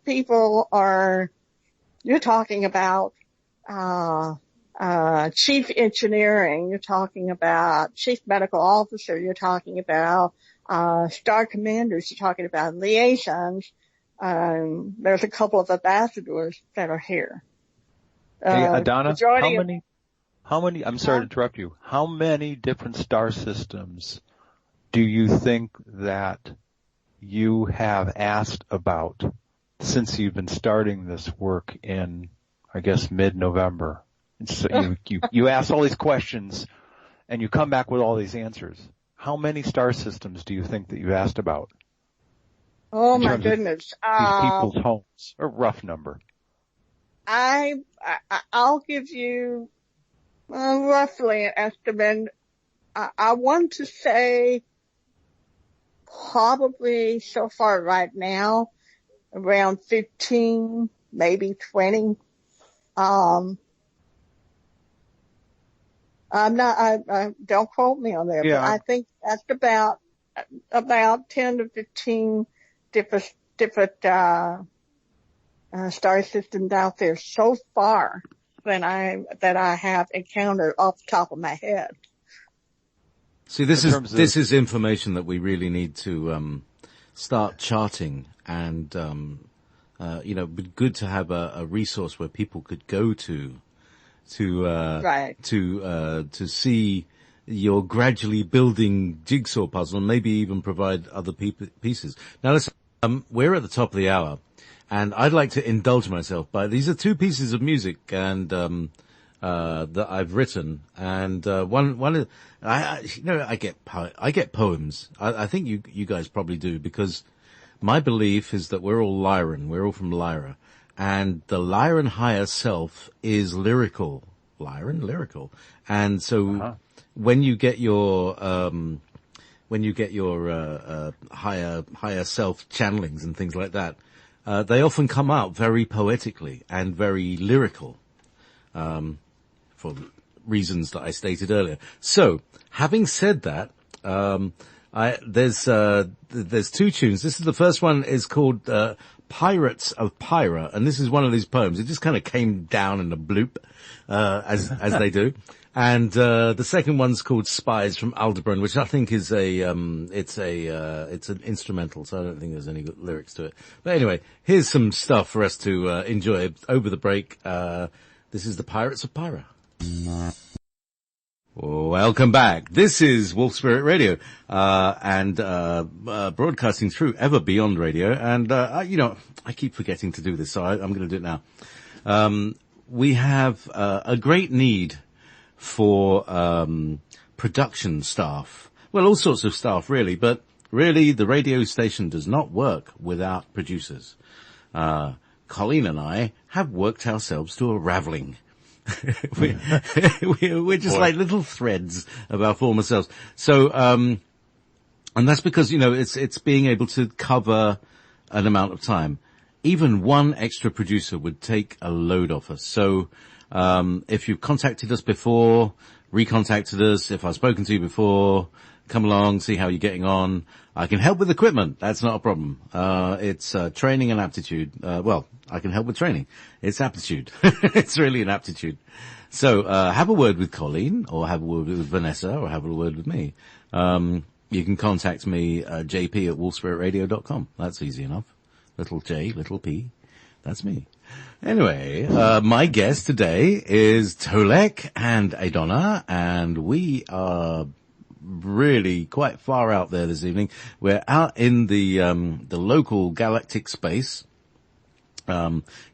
people are, you're talking about chief engineering, you're talking about chief medical officer, you're talking about star commanders, you're talking about liaisons. There's a couple of ambassadors that are here. Hey, Adonna, how many, I'm sorry to Huh? interrupt you, how many different star systems do you think that you have asked about since you've been starting this work in, I guess, mid-November? So you ask all these questions and you come back with all these answers. How many star systems do you think that you've asked about? Oh In my terms of goodness. these people's homes, a rough number. I'll give you roughly an estimate. I want to say probably so far right now around 15, maybe 20. I don't quote me on that, but I think that's about 10 to 15 different, star systems out there so far that I have encountered off the top of my head. See, this is information that we really need to start charting, and but good to have a resource where people could go to see your gradually building jigsaw puzzle, and maybe even provide other pieces. Now listen, we're at the top of the hour, and I'd like to indulge myself by, these are two pieces of music and that I've written, and one is, I get poems. I think you guys probably do, because my belief is that we're all Lyran. We're all from Lyra. And the Lyran higher self is lyrical. Lyrical. And so when you get your higher self channelings and things like that, they often come out very poetically and very lyrical, for reasons that I stated earlier. So, having said that, there's two tunes. This is the first one is called, Pirates of Pyra, and this is one of these poems. It just kind of came down in a bloop, as they do. And, the second one's called Spies from Aldebaran, which I think is it's an instrumental, so I don't think there's any good lyrics to it. But anyway, here's some stuff for us to, enjoy over the break. This is the Pirates of Pyra. Welcome back. This is Wolf Spirit Radio, and broadcasting through Ever Beyond Radio. And, I keep forgetting to do this, so I'm going to do it now. We have a great need for production staff. Well, all sorts of staff, really, but really the radio station does not work without producers. Colleen and I have worked ourselves to a raveling. we're just like little threads of our former selves. So, and that's because, it's being able to cover an amount of time. Even one extra producer would take a load off us. So, if you've contacted us before, recontacted us, if I've spoken to you before, come along, see how you're getting on. I can help with equipment. That's not a problem. It's training and aptitude. I can help with training. It's aptitude. It's really an aptitude. So, have a word with Colleen, or have a word with Vanessa, or have a word with me. You can contact me, jp at wolfspiritradio.com. That's easy enough. Little J, little P. That's me. Anyway, my guest today is Tolec and Adona, and we are really quite far out there this evening. We're out in the local galactic space,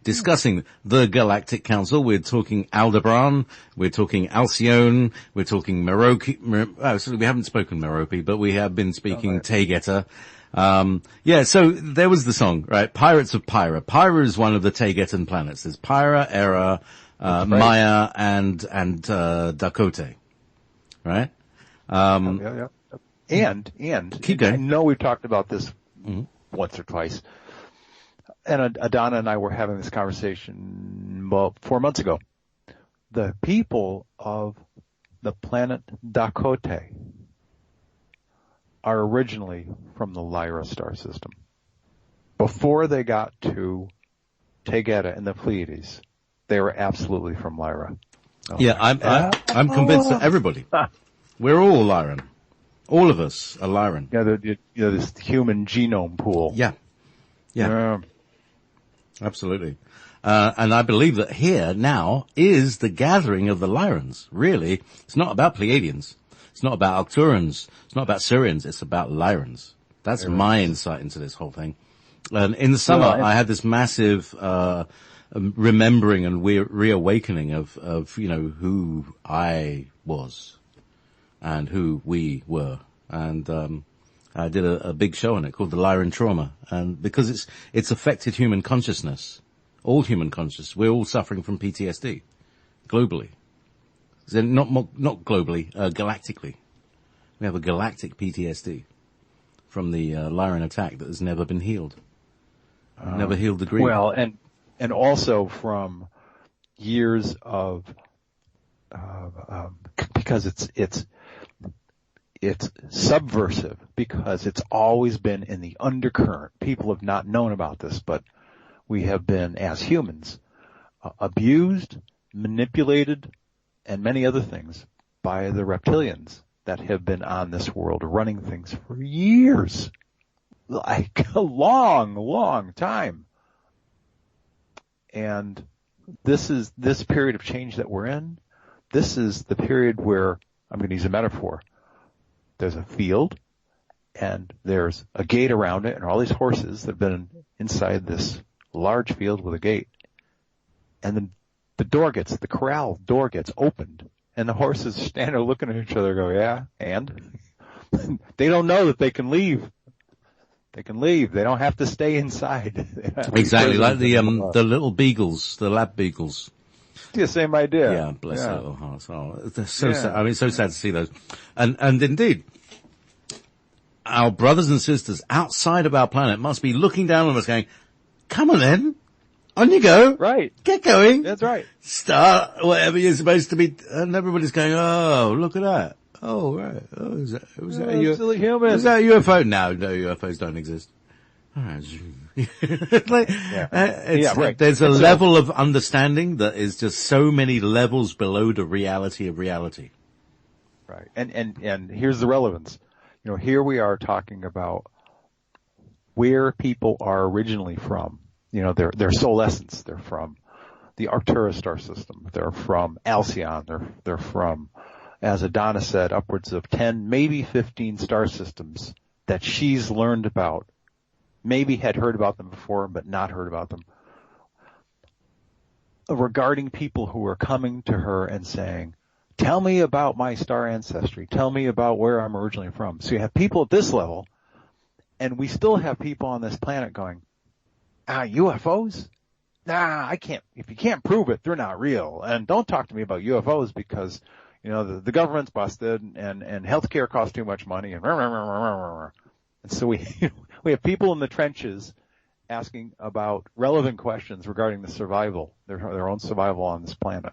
discussing the Galactic Council. We're talking Aldebaran, we're talking Alcyone, we're talking Merope. We haven't spoken Merope, but we have been speaking Taygeta. So there was the song, right? Pirates of Pyra. Pyra is one of the Taygetan planets. There's Pyra, Era, Maya, and Dakota, right? And keep going. I know we've talked about this once or twice. And Adonna and I were having this conversation 4 months ago. The people of the planet Dakota are originally from the Lyra star system. Before they got to Taygeta and the Pleiades, they were absolutely from Lyra. Oh, yeah, I'm convinced that everybody, we're all Lyran. All of us are Lyran. Yeah, this human genome pool. Yeah. Absolutely. And I believe that here now is the gathering of the Lyrans. Really, it's not about Pleiadians. It's not about Arcturans. It's not about Syrians. It's about Lyrans. That's my insight into this whole thing. And in the summer, I had this massive, remembering and reawakening of, who I was and who we were. And, I did a big show on it called The Lyran Trauma. And because it's affected human consciousness, all human consciousness, we're all suffering from PTSD globally. Not globally, galactically. We have a galactic PTSD from the Lyran attack that has never been healed. Never healed the grief. Well, and also from years of because it's subversive, because it's always been in the undercurrent. People have not known about this, but we have been, as humans, abused, manipulated, and many other things by the reptilians that have been on this world running things for years. Like a long, long time. And this period of change that we're in. This is the period where, I'm going to use a metaphor. There's a field and there's a gate around it and all these horses that have been inside this large field with a gate. And then the corral door gets opened and the horses stand there looking at each other and go, yeah, and? They don't know that they can leave. They can leave. They don't have to stay inside. Exactly, like the little beagles, the lab beagles. Yeah, same idea. Yeah, bless their little hearts. Oh, they're so sad. I mean, it's so sad to see those. And indeed, our brothers and sisters outside of our planet must be looking down on us going, come on then. On you go. Right. Get going. That's right. Start whatever you're supposed to be. And everybody's going, oh, look at that. Oh, right. Oh, was that a UFO? No, UFOs don't exist. Right. There's a level of understanding that is just so many levels below the reality of reality. Right. And here's the relevance. Here we are talking about where people are originally from. Their soul essence. They're from the Arcturus star system. They're from Alcyon. They're from, as Adona said, upwards of 10, maybe 15 star systems that she's learned about. Maybe had heard about them before, but not heard about them. Regarding people who are coming to her and saying, tell me about my star ancestry. Tell me about where I'm originally from. So you have people at this level, and we still have people on this planet going, UFOs? Nah, I can't. If you can't prove it, they're not real. And don't talk to me about UFOs because, the government's busted and healthcare costs too much money and so we have people in the trenches asking about relevant questions regarding the survival, their own survival on this planet.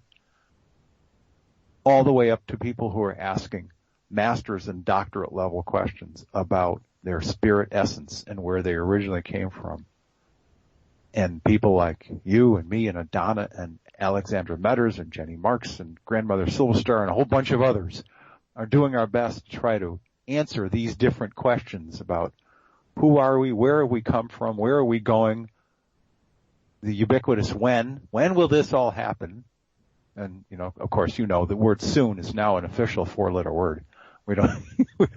All the way up to people who are asking master's and doctorate level questions about their spirit essence and where they originally came from. And people like you and me and Adonna and Alexandra Metters and Jenny Marks and Grandmother Silverstar and a whole bunch of others are doing our best to try to answer these different questions about who are we, where have we come from, where are we going, the ubiquitous when will this all happen? And, of course, the word soon is now an official 4-letter word. We don't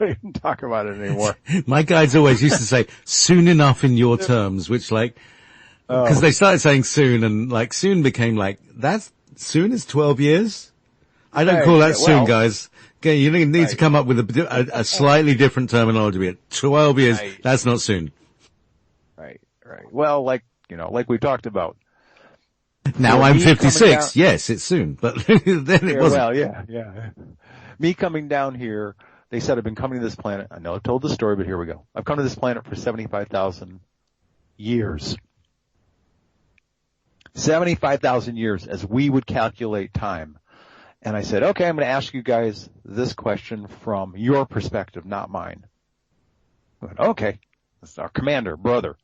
even talk about it anymore. My guides always used to say, soon enough in your terms, which because they started saying soon and soon became that's soon is 12 years? I don't call that soon, guys. Okay, you need to come up with a slightly different terminology. 12 years, that's not soon. Right. Well, like we talked about. Now I'm 56. Yes, it's soon, but then it wasn't. Well, yeah. Me coming down here, they said I've been coming to this planet. I know I've told the story, but here we go. I've come to this planet for 75,000 years. 75,000 years as we would calculate time. And I said, okay, I'm going to ask you guys this question from your perspective, not mine. I went, okay. That's our commander, brother.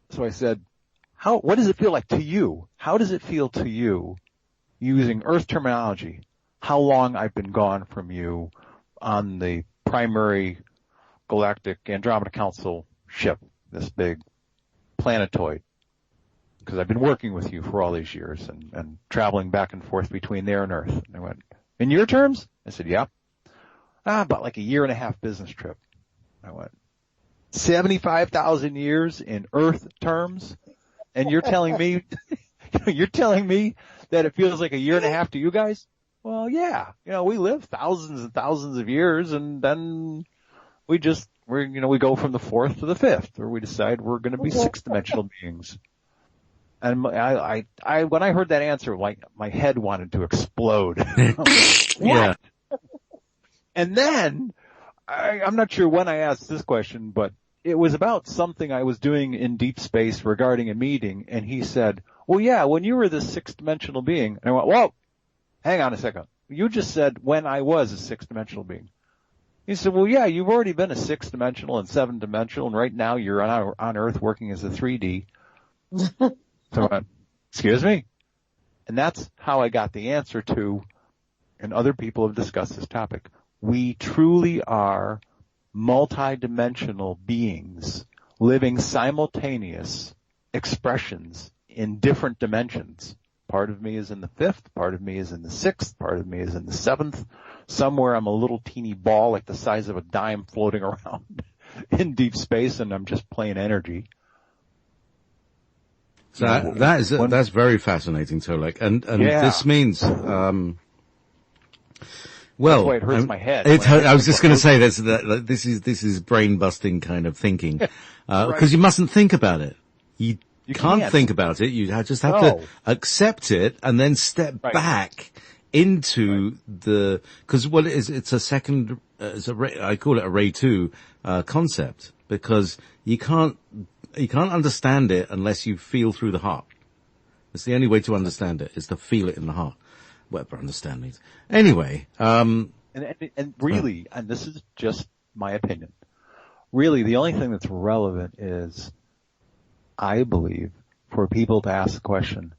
So I said, what does it feel like to you? How does it feel to you, using Earth terminology, how long I've been gone from you on the primary Galactic Andromeda Council ship, this big planetoid? Because I've been working with you for all these years and traveling back and forth between there and Earth. And they went, in your terms? I said, yeah. About like a year and a half business trip. I went, 75,000 years in Earth terms? And you're telling me, you're telling me that it feels like a year and a half to you guys? Well, yeah. We live thousands and thousands of years, and then we go from the fourth to the fifth, or we decide we're going to be six-dimensional beings. And when I heard that answer, like, my head wanted to explode. Yeah. And then, I'm not sure when I asked this question, but it was about something I was doing in deep space regarding a meeting, and he said, well, yeah, when you were this six-dimensional being, and I went, whoa, hang on a second. You just said when I was a six-dimensional being. He said, well, yeah, you've already been a six-dimensional and seven-dimensional, and right now you're on Earth working as a 3D. So I went, excuse me? And that's how I got the answer to, and other people have discussed this topic, we truly are multidimensional beings living simultaneous expressions in different dimensions. Part of me is in the fifth, part of me is in the sixth, part of me is in the seventh. Somewhere I'm a little teeny ball like the size of a dime floating around in deep space, and I'm just plain energy. So that's very fascinating, Tolec. And yeah. This means, well, that's why it hurts my head. I was just going to say this is brain busting kind of thinking, because you mustn't think about it. You can't think about it. You just have to accept it and then step back into because what it is, it's a second, I call it a Ray 2, concept, because you can't understand it unless you feel through the heart. It's the only way to understand it, is to feel it in the heart. Whatever understanding. Anyway, and really, and this is just my opinion, really the only thing that's relevant is, I believe, for people to ask the question,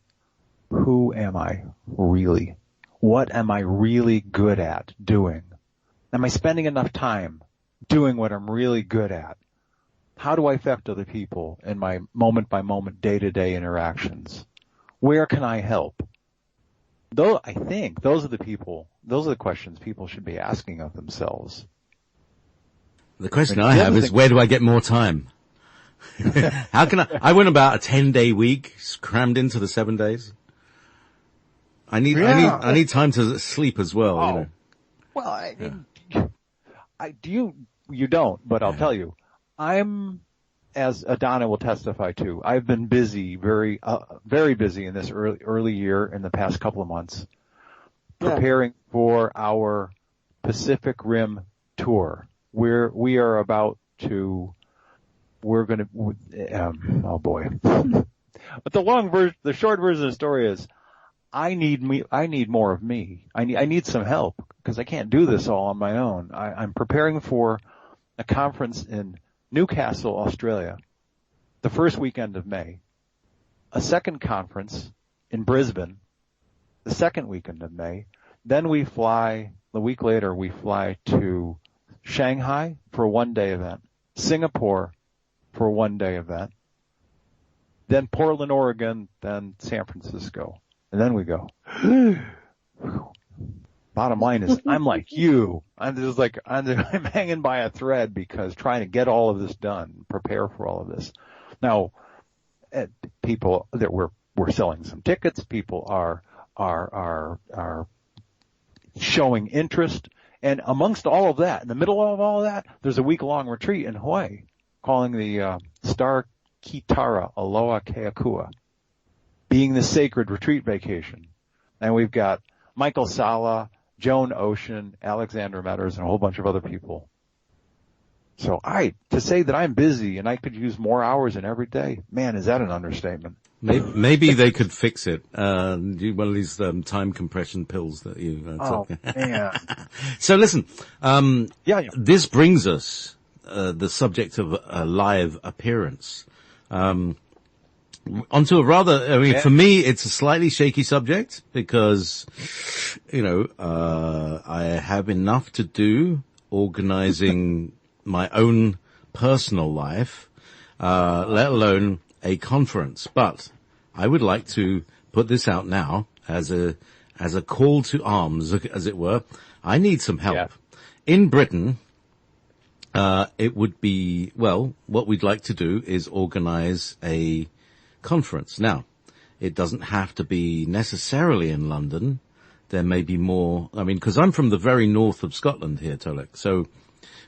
who am I really? What am I really good at doing? Am I spending enough time doing what I'm really good at? How do I affect other people in my moment-by-moment, day-to-day interactions? Where can I help? Though I think those are the questions people should be asking of themselves. The question I have is, where do I get more time? How can I went about a 10-day week crammed into the 7 days. I need time to sleep as well. Well, you don't, but I'll tell you, as Adona will testify to, I've been busy, very busy in this early year, in the past couple of months, preparing for our Pacific Rim tour. We're going to, oh boy. But the short version of the story is, I need more of me. I need some help, because I can't do this all on my own. I'm preparing for a conference in Newcastle, Australia, the first weekend of May. A second conference in Brisbane, the second weekend of May. Then the week later, we fly to Shanghai for a one-day event, Singapore for a one-day event, then Portland, Oregon, then San Francisco. And then we go. Bottom line is, I'm like you. I'm hanging by a thread, because trying to get all of this done, prepare for all of this. Now, people that we're selling some tickets. People are showing interest, and amongst all of that, in the middle of all of that, there's a week-long retreat in Hawaii, calling the Star Kitara Aloha Keakua, being the sacred retreat vacation. And we've got Michael Sala, Joan Ocean, Alexander Metters, and a whole bunch of other people. So to say that I'm busy and I could use more hours in every day, man, is that an understatement? Maybe they could fix it. One of these time compression pills that you took. Man. So listen, yeah. This brings us the subject of a live appearance. onto a rather, I mean, for me, it's a slightly shaky subject because, I have enough to do organizing my own personal life, let alone a conference. But I would like to put this out now as a call to arms, as it were. I need some help. Yeah. In Britain, it would be, well, what we'd like to do is organize a conference. Now, it doesn't have to be necessarily in London. There may be more, I mean, because I'm from the very north of Scotland here, Tolec. So,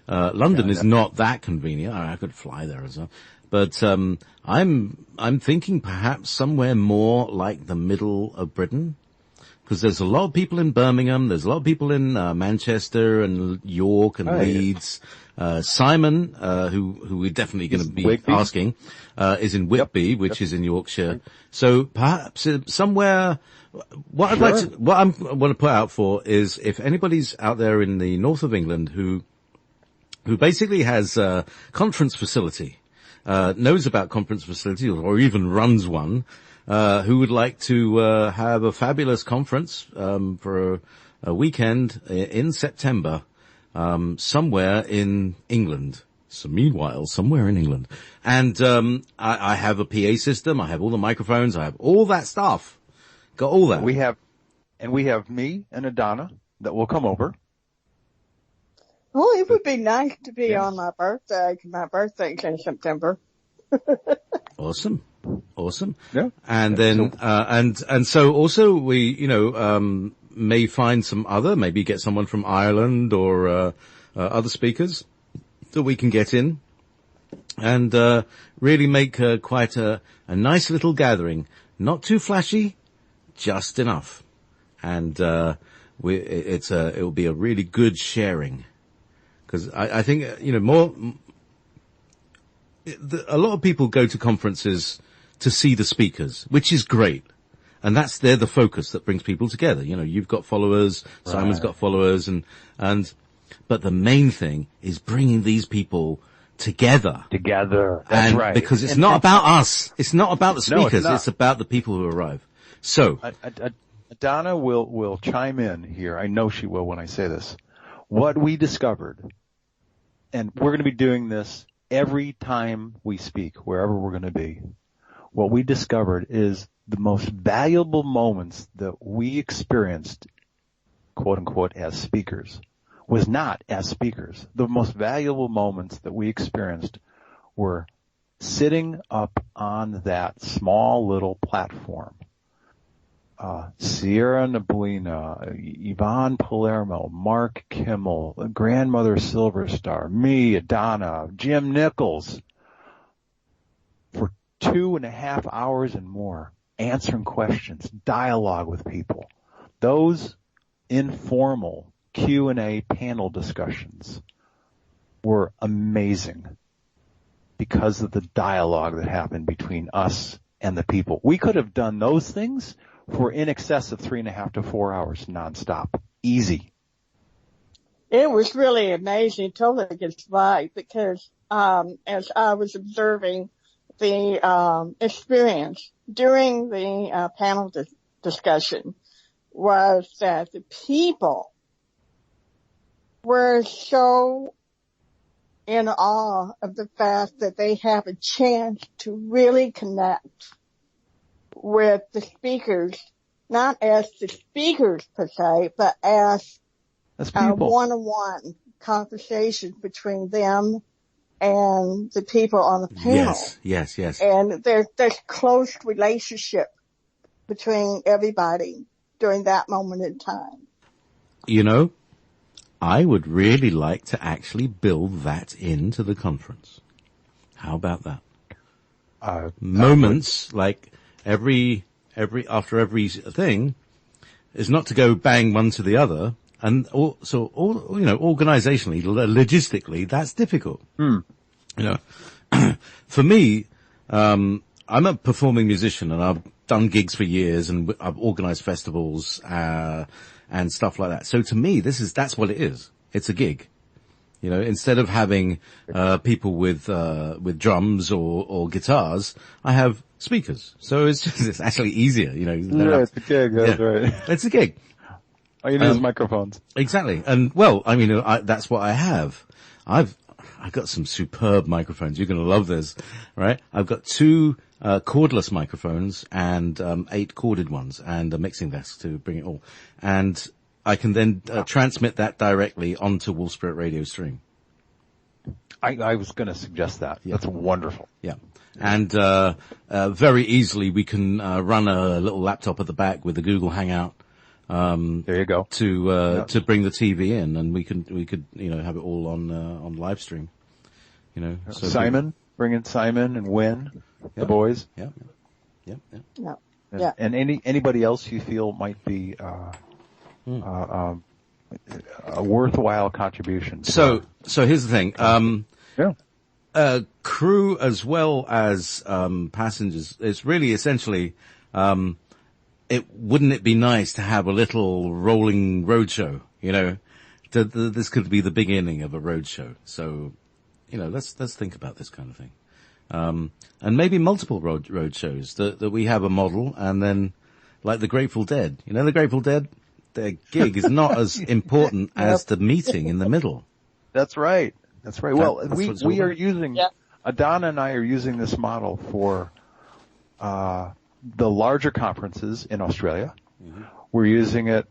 London is not that convenient. I could fly there as well. But, I'm thinking perhaps somewhere more like the middle of Britain. Because there's a lot of people in Birmingham, there's a lot of people in Manchester and York and Leeds. Simon, who we're definitely going to be Whitby. asking, is in Whitby, which is in Yorkshire. So perhaps somewhere. What I'd like to, what I want to put out for is if anybody's out there in the north of England who basically has a conference facility, knows about conference facilities or even runs one. Who would like to have a fabulous conference for a weekend in September somewhere in England. So meanwhile, somewhere in England. And I have a PA system, I have all the microphones, I have all that stuff. Got all that. We have me and Adonna that will come over. Oh, it would be nice to be on my birthday, 'cause my birthday's in September. Awesome. Yeah. And then, and so also we, may find maybe get someone from Ireland or, other speakers that we can get in and, really make, quite a nice little gathering. Not too flashy, just enough. And, it will be a really good sharing. Cause I think, a lot of people go to conferences to see the speakers, which is great. And they're the focus that brings people together. You've got followers, Simon's got followers, but the main thing is bringing these people together. That's right. Because it's not about us. It's not about the speakers. No, it's about the people who arrive. So. Adonna will chime in here. I know she will when I say this. What we discovered, and we're going to be doing this every time we speak, wherever we're going to be. What we discovered is the most valuable moments that we experienced, quote unquote, as speakers, was not as speakers. The most valuable moments that we experienced were sitting up on that small little platform. Sierra Neblina, Yvonne Palermo, Mark Kimmel, Grandmother Silverstar, me, Adonna, Jim Nichols, for 2.5 hours and more, answering questions, dialogue with people. Those informal Q&A panel discussions were amazing because of the dialogue that happened between us and the people. We could have done those things for in excess of 3.5 to 4 hours nonstop. Easy. It was really amazing. Totally gets right because, as I was observing the, experience during the, panel discussion was that the people were so in awe of the fact that they have a chance to really connect with the speakers, not as the speakers per se, but as one-on-one conversations between them and the people on the panel. Yes. And there's close relationship between everybody during that moment in time. I would really like to actually build that into the conference. How about that? Moments like after every thing is not to go bang one to the other. And organizationally, logistically, that's difficult. For me, I'm a performing musician and I've done gigs for years and I've organized festivals, and stuff like that. So to me, that's what it is. It's a gig. Instead of having, people with drums or guitars, I have speakers. So it's actually easier, you know. Yeah, it's a gig, that's right. It's a gig. All you need is microphones. Exactly. And well, I mean, that's what I have. I've got some superb microphones. You're going to love this, right? I've got 2 cordless microphones and 8 corded ones and a mixing desk to bring it all. And I can then transmit that directly onto Wolf Spirit Radio Stream. I was going to suggest that. Yeah. That's wonderful. Yeah. And very easily we can run a little laptop at the back with a Google Hangout. There you go. To bring the TV in, and we could, you know, have it all on live stream. You know, so Simon, bring in Simon and Win, the boys. Yeah. And anybody else you feel might be, a worthwhile contribution. So here's the thing. Crew as well as, passengers, it's really essentially, wouldn't it be nice to have a little rolling roadshow, you know? This could be the beginning of a roadshow. So, you know, let's think about this kind of thing. And maybe multiple road shows that we have a model, and then like the Grateful Dead. You know, the Grateful Dead, their gig is not as important as the meeting in the middle. That's right. Well, we are using, Adonna and I are using this model for, the larger conferences in Australia. Mm-hmm. We're using it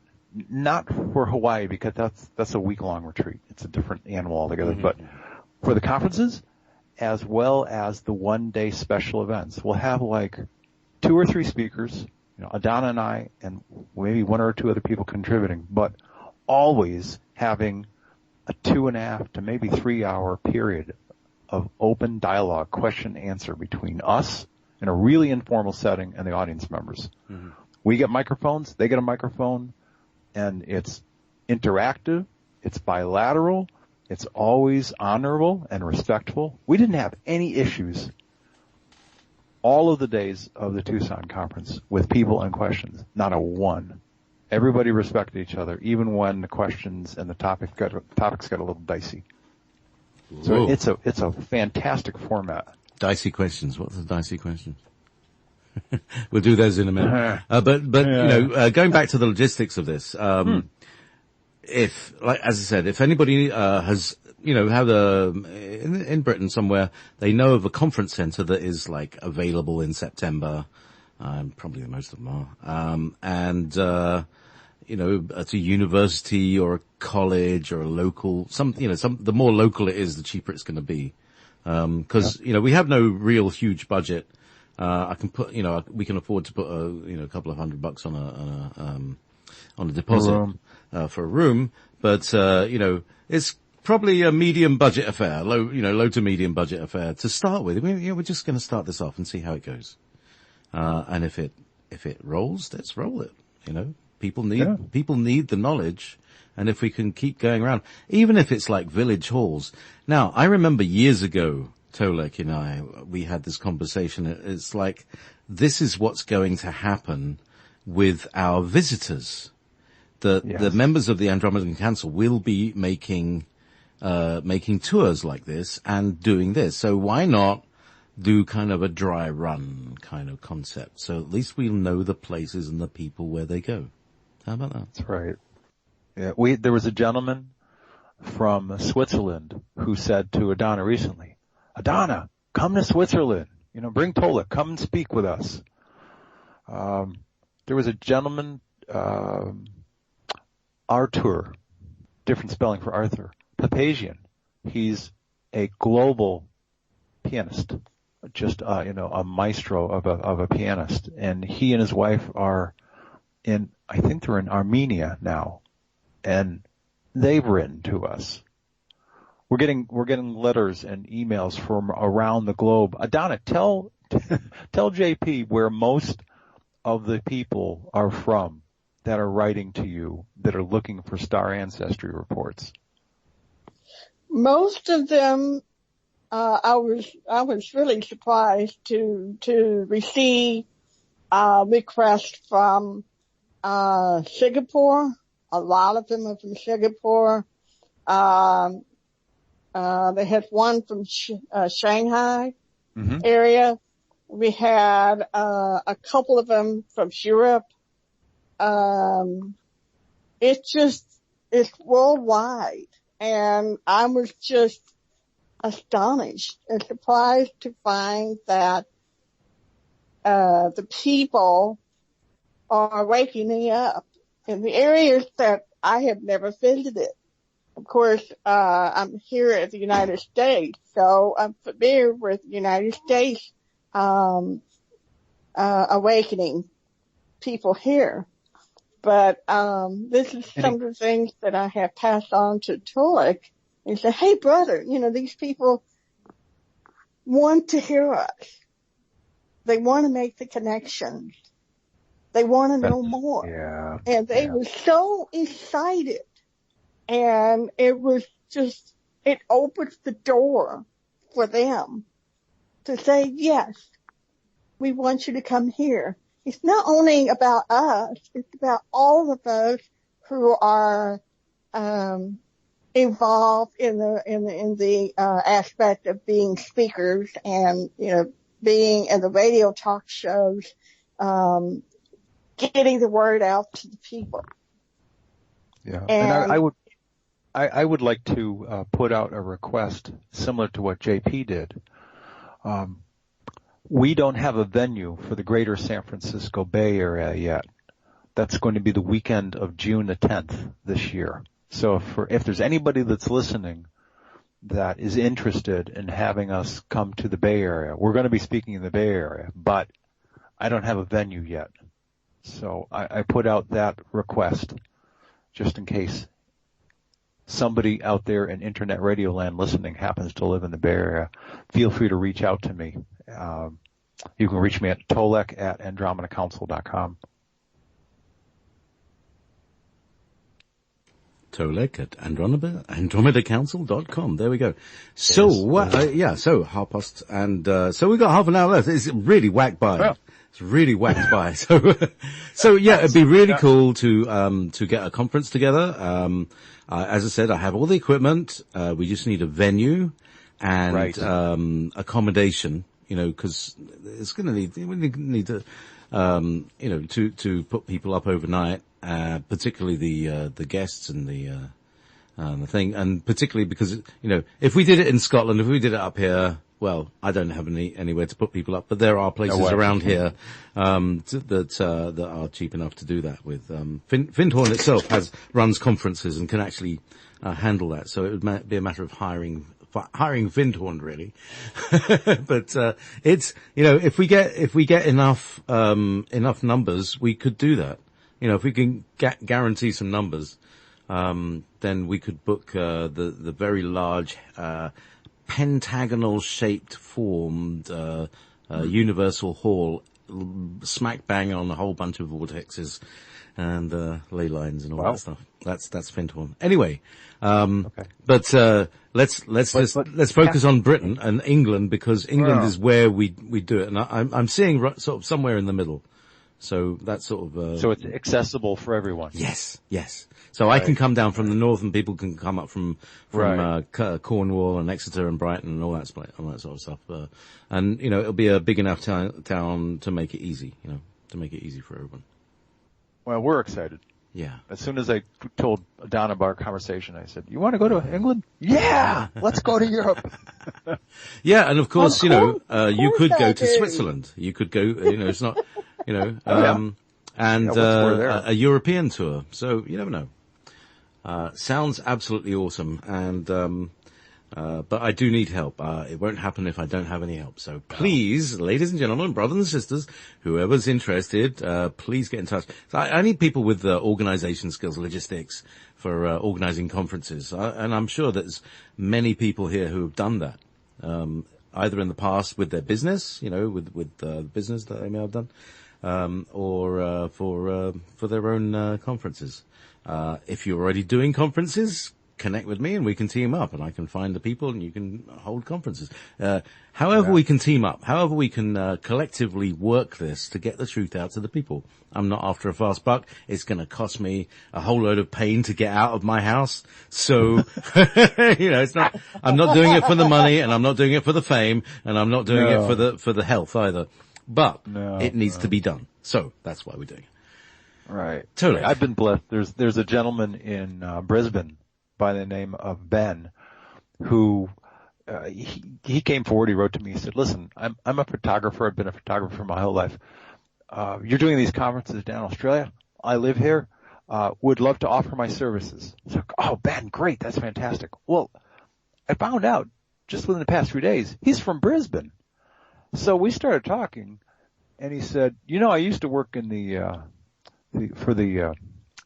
not for Hawaii because that's a week-long retreat. It's a different animal altogether. Mm-hmm. But for the conferences, as well as the one-day special events, we'll have like 2 or 3 speakers, you know, Adonna and I, and maybe 1 or 2 other people contributing, but always having a 2.5 to maybe 3 hour period of open dialogue, question answer between us in a really informal setting and the audience members. Mm-hmm. We get microphones, they get a microphone, and it's interactive, it's bilateral, it's always honorable and respectful. We didn't have any issues all of the days of the Tucson conference with people and questions. Not a one. Everybody respected each other, even when the questions and the topics got a little dicey. So it's a fantastic format. Dicey questions. What's the dicey questions? We'll do those in a minute. But you know, going back to the logistics of this, if, like, as I said, if anybody, has, you know, had in Britain somewhere, they know of a conference center that is like available in September, probably most of them are, you know, at a university or a college or a local, the more local it is, the cheaper it's going to be. You know, we have no real huge budget. We can afford to put a couple of $100 on a deposit, for a room. But, you know, it's probably a medium budget affair, low to medium budget affair to start with. We're just going to start this off and see how it goes. And if it rolls, let's roll it. You know, people need the knowledge. And if we can keep going around, even if it's like village halls. Now, I remember years ago, Tolec and I, we had this conversation. It's like, this is what's going to happen with our visitors. The members of the Andromedan Council will be making tours like this and doing this. So why not do kind of a dry run kind of concept? So at least we'll know the places and the people where they go. How about that? That's right. Yeah, there was a gentleman from Switzerland who said to Adonna recently, Adonna, come to Switzerland. You know, bring Tolec, come and speak with us. There was a gentleman, Arthur, different spelling for Arthur, Papazian. He's a global pianist, just, a maestro of a pianist. And he and his wife are I think they're in Armenia now. And they've written to us. We're getting letters and emails from around the globe. Adonna, tell JP where most of the people are from that are writing to you, that are looking for star ancestry reports. Most of them, I was really surprised to receive requests from Singapore. A lot of them are from Singapore. They had one from Shanghai area. We had a couple of them from Europe. It's worldwide. And I was just astonished and surprised to find that the people are waking up in the areas that I have never visited. Of course, I'm here at the United States, so I'm familiar with the United States awakening people here. But this is some of the things that I have passed on to Tolec and said, hey, brother, these people want to hear us. They want to make the connections. They want to know more. Yeah. And they were so excited. And it was just, it opened the door for them to say, yes, we want you to come here. It's not only about us, it's about all of us who are involved in the aspect of being speakers and, being in the radio talk shows, getting the word out to the people. Yeah. And I would like to put out a request similar to what JP did. We don't have a venue for the greater San Francisco Bay Area yet. That's going to be the weekend of June the 10th this year. So if there's anybody that's listening that is interested in having us come to the Bay Area, we're going to be speaking in the Bay Area, but I don't have a venue yet. So I put out that request just in case somebody out there in internet radio land listening happens to live in the Bay Area. Feel free to reach out to me. You can reach me at tolec@andromedacouncil.com. Tolec at andromedacouncil.com. There we go. So, so 1:30, and so we've got half an hour left. It's really whacked by. Well. It's really whacked by. So yeah, it'd be really cool to get a conference together. As I said, I have all the equipment. We just need a venue and accommodation. Because it's going to we need to, to put people up overnight, particularly the guests and the thing, and particularly because, if we did it in Scotland, if we did it up here, well, I don't have anywhere to put people up, but there are places around here, that are cheap enough to do that with. Findhorn itself runs conferences and can actually, handle that. So it would be a matter of hiring Findhorn really. But, it's, if we get enough numbers, we could do that. If we can guarantee some numbers, then we could book, the very large, pentagonal shaped formed, universal hall smack bang on a whole bunch of vortexes and, ley lines and all that stuff. That's Findhorn. Anyway, but let's focus on Britain and England, because England is where we do it, and I'm seeing sort of somewhere in the middle. So that's sort of so it's accessible for everyone. Yes. So I can come down from the north, and people can come up from Cornwall and Exeter and Brighton and all that sort of stuff. And it'll be a big enough town to make it easy. To make it easy for everyone. Well, we're excited. Yeah. As soon as I told Adonna about our conversation, I said, "You want to go to England? Yeah, let's go to Europe." Yeah, and of course, you could go to Switzerland. You could go. It's not. And a European tour. So you never know. Sounds absolutely awesome, and but I do need help. It won't happen if I don't have any help. So please, ladies and gentlemen, brothers and sisters, whoever's interested, please get in touch. So I need people with organization skills, logistics for organizing conferences, and I'm sure there's many people here who have done that, either in the past with their business, with the business that they may have done, or for their own conferences. If you're already doing conferences, connect with me and we can team up and I can find the people and you can hold conferences. However we can team up, however we can collectively work this to get the truth out to the people. I'm not after a fast buck. It's going to cost me a whole load of pain to get out of my house. So, I'm not doing it for the money and I'm not doing it for the fame and I'm not doing it for the health either. But it needs to be done. So that's why we're doing it. Right. Totally. I've been blessed. There's a gentleman in Brisbane by the name of Ben who he came forward. He wrote to me. He said, "Listen, I'm a photographer. I've been a photographer my whole life. You're doing these conferences down in Australia. I live here. Would love to offer my services." I was like, "Oh, Ben, great. That's fantastic." Well, I found out just within the past few days he's from Brisbane. So we started talking, and he said, "I used to work in the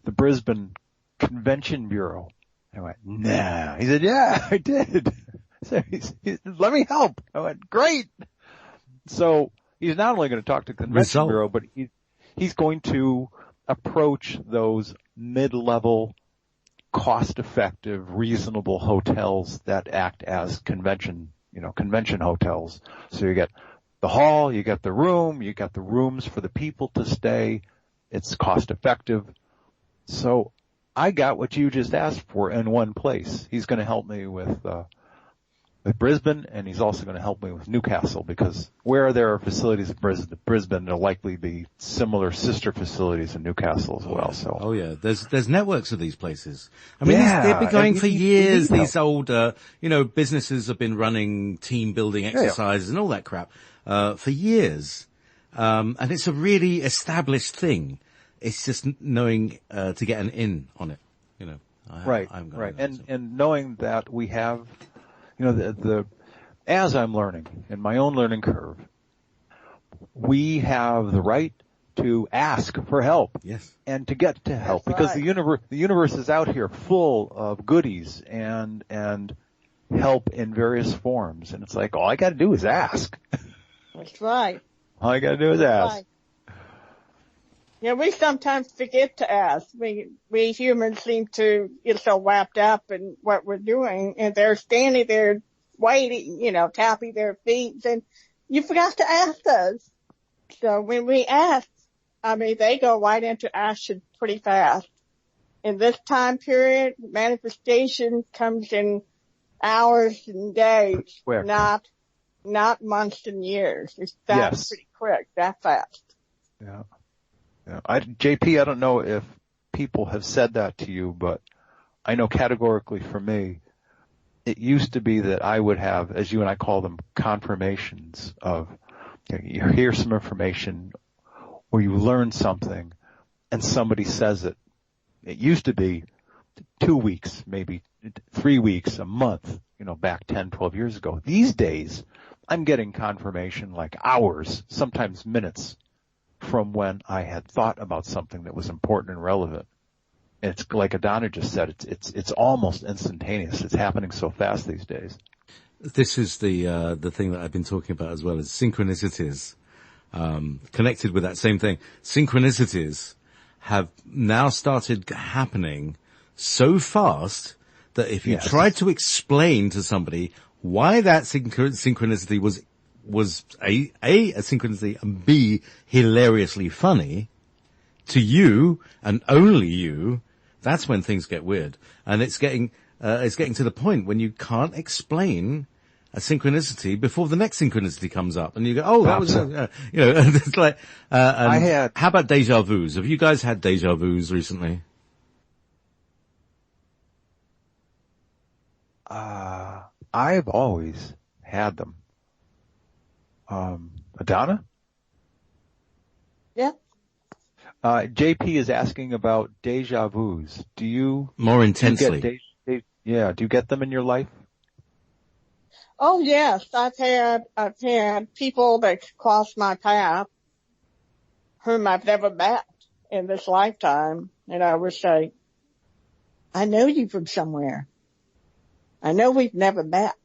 Brisbane Convention Bureau." I went, "Nah." He said, "Yeah, I did." So let me help. I went, "Great." So he's not only going to talk to the Convention Bureau, but he's going to approach those mid-level, cost-effective, reasonable hotels that act as convention hotels. So you get the hall, you get the room, you got the rooms for the people to stay. It's cost-effective. So I got what you just asked for in one place. He's going to help me with Brisbane, and he's also going to help me with Newcastle, because where there are facilities in Brisbane, there'll likely be similar sister facilities in Newcastle as well. So, there's networks of these places. I mean, they've been going for years. These old, businesses have been running team building exercises and all that crap for years, and it's a really established thing. It's just knowing to get an in on it. Right. And knowing that we have. As I'm learning in my own learning curve, we have the right to ask for help. Yes. And to get to help. That's because right. The universe is out here full of goodies and help in various forms. And it's like, all I gotta do is ask. That's right. All I gotta do is ask. Right. Yeah, we sometimes forget to ask. We humans seem to get so wrapped up in what we're doing, and they're standing there waiting, tapping their feet, and you forgot to ask us. So when we ask, they go right into action pretty fast. In this time period, manifestation comes in hours and days, not months and years. That's pretty quick, that fast. Yeah. JP, I don't know if people have said that to you, but I know categorically for me, it used to be that I would have, as you and I call them, confirmations of, you hear some information or you learn something and somebody says it. It used to be 2 weeks, maybe 3 weeks, a month, back 10, 12 years ago. These days, I'm getting confirmation like hours, sometimes minutes, from when I had thought about something that was important and relevant. And it's like Adonna just said, it's almost instantaneous. It's happening so fast these days. This is the thing that I've been talking about as well, is synchronicities. Connected with that same thing. Synchronicities have now started happening so fast that if you tried to explain to somebody why that synchronicity was A, a synchronicity, and B, hilariously funny, to you, and only you, that's when things get weird. And it's getting to the point when you can't explain a synchronicity before the next synchronicity comes up. And you go, oh, that was, it's like, how about deja vus? Have you guys had deja vus recently? I've always had them. Adonna? Yeah. JP is asking about deja vus. Do you more intensely? Do you get them in your life? Oh yes, I've had people that cross my path whom I've never met in this lifetime, and I would say, I know you from somewhere. I know we've never met,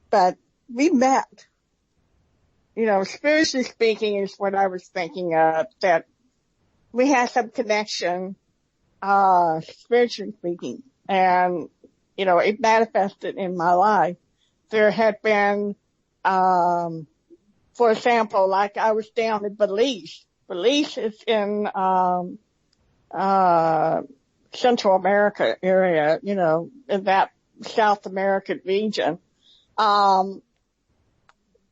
but we met. Spiritually speaking is what I was thinking of, that we had some connection, spiritually speaking, And, it manifested in my life. There had been, for example, like I was down in Belize. Belize is in, Central America area, in that South American region. I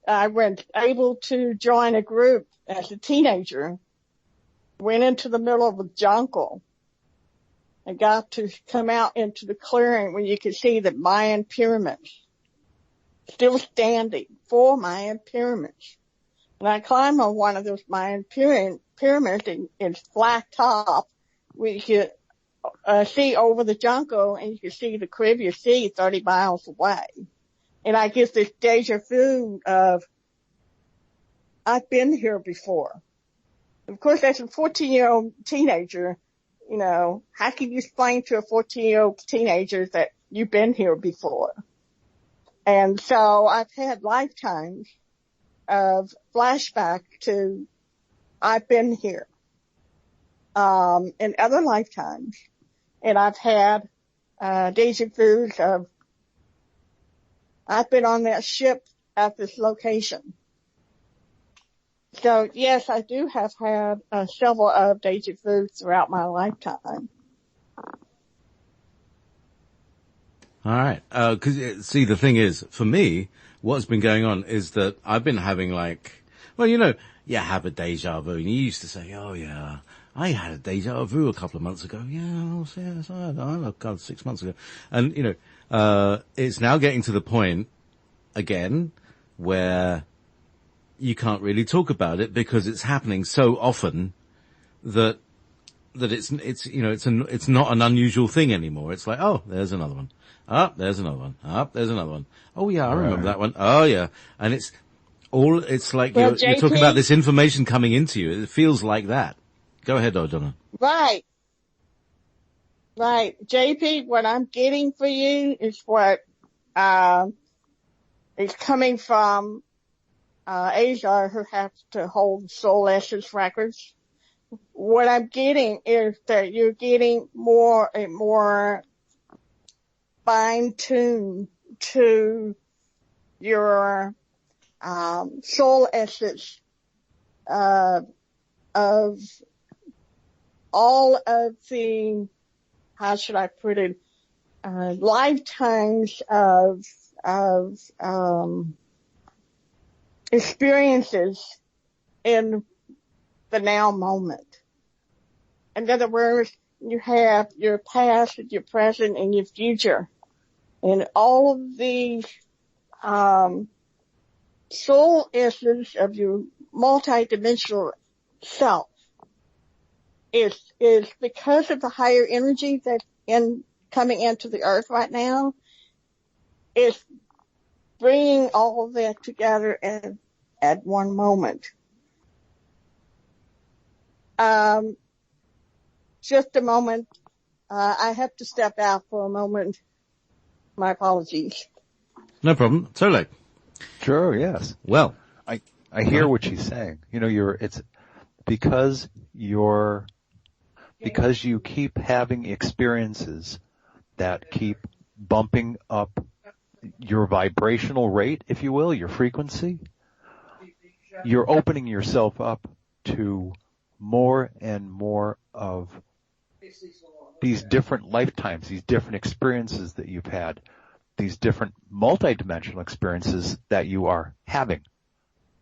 was able to join a group as a teenager, went into the middle of the jungle, and got to come out into the clearing where you could see the Mayan pyramids still standing, 4 Mayan pyramids. And I climbed on one of those Mayan pyramids in its flat top, where you could see over the jungle, and you could see the Caribbean Sea 30 miles away. And I get this deja vu of, I've been here before. Of course, as a 14-year-old teenager, how can you explain to a 14-year-old teenager that you've been here before? And so I've had lifetimes of flashback to, I've been here, in other lifetimes. And I've had, deja vus of, I've been on that ship at this location. So yes, I do have had several of deja vus throughout my lifetime. All right. 'Cause see, the thing is, for me, what's been going on is that I've been having you have a deja vu. And you used to say, oh yeah, I had a deja vu a couple of months ago. Yes, I had 6 months ago. And, it's now getting to the point again where you can't really talk about it because it's happening so often that it's not an unusual thing anymore. It's like, oh, there's another one. There's another one. There's another one. Oh yeah, I remember that one. Oh yeah. And it's like you're talking about this information coming into you. It feels like that. Go ahead, Adona. Right. JP, what I'm getting for you is what, is coming from, Asia, who has to hold soul essence records. What I'm getting is that you're getting more and more fine-tuned to your, soul essence, of all of the, how should I put it, lifetimes of experiences in the now moment. In other words, you have your past, your present, and your future. And all of these, soul essence of your multidimensional self is because of the higher energy that's coming into the earth right now, is bringing all of that together at one moment. Just a moment. I have to step out for a moment. My apologies. No problem. Tolec. Sure, yes. Well, I hear what she's saying. It's because you keep having experiences that keep bumping up your vibrational rate, if you will, your frequency. You're opening yourself up to more and more of these different lifetimes, these different experiences that you've had, these different multidimensional experiences that you are having.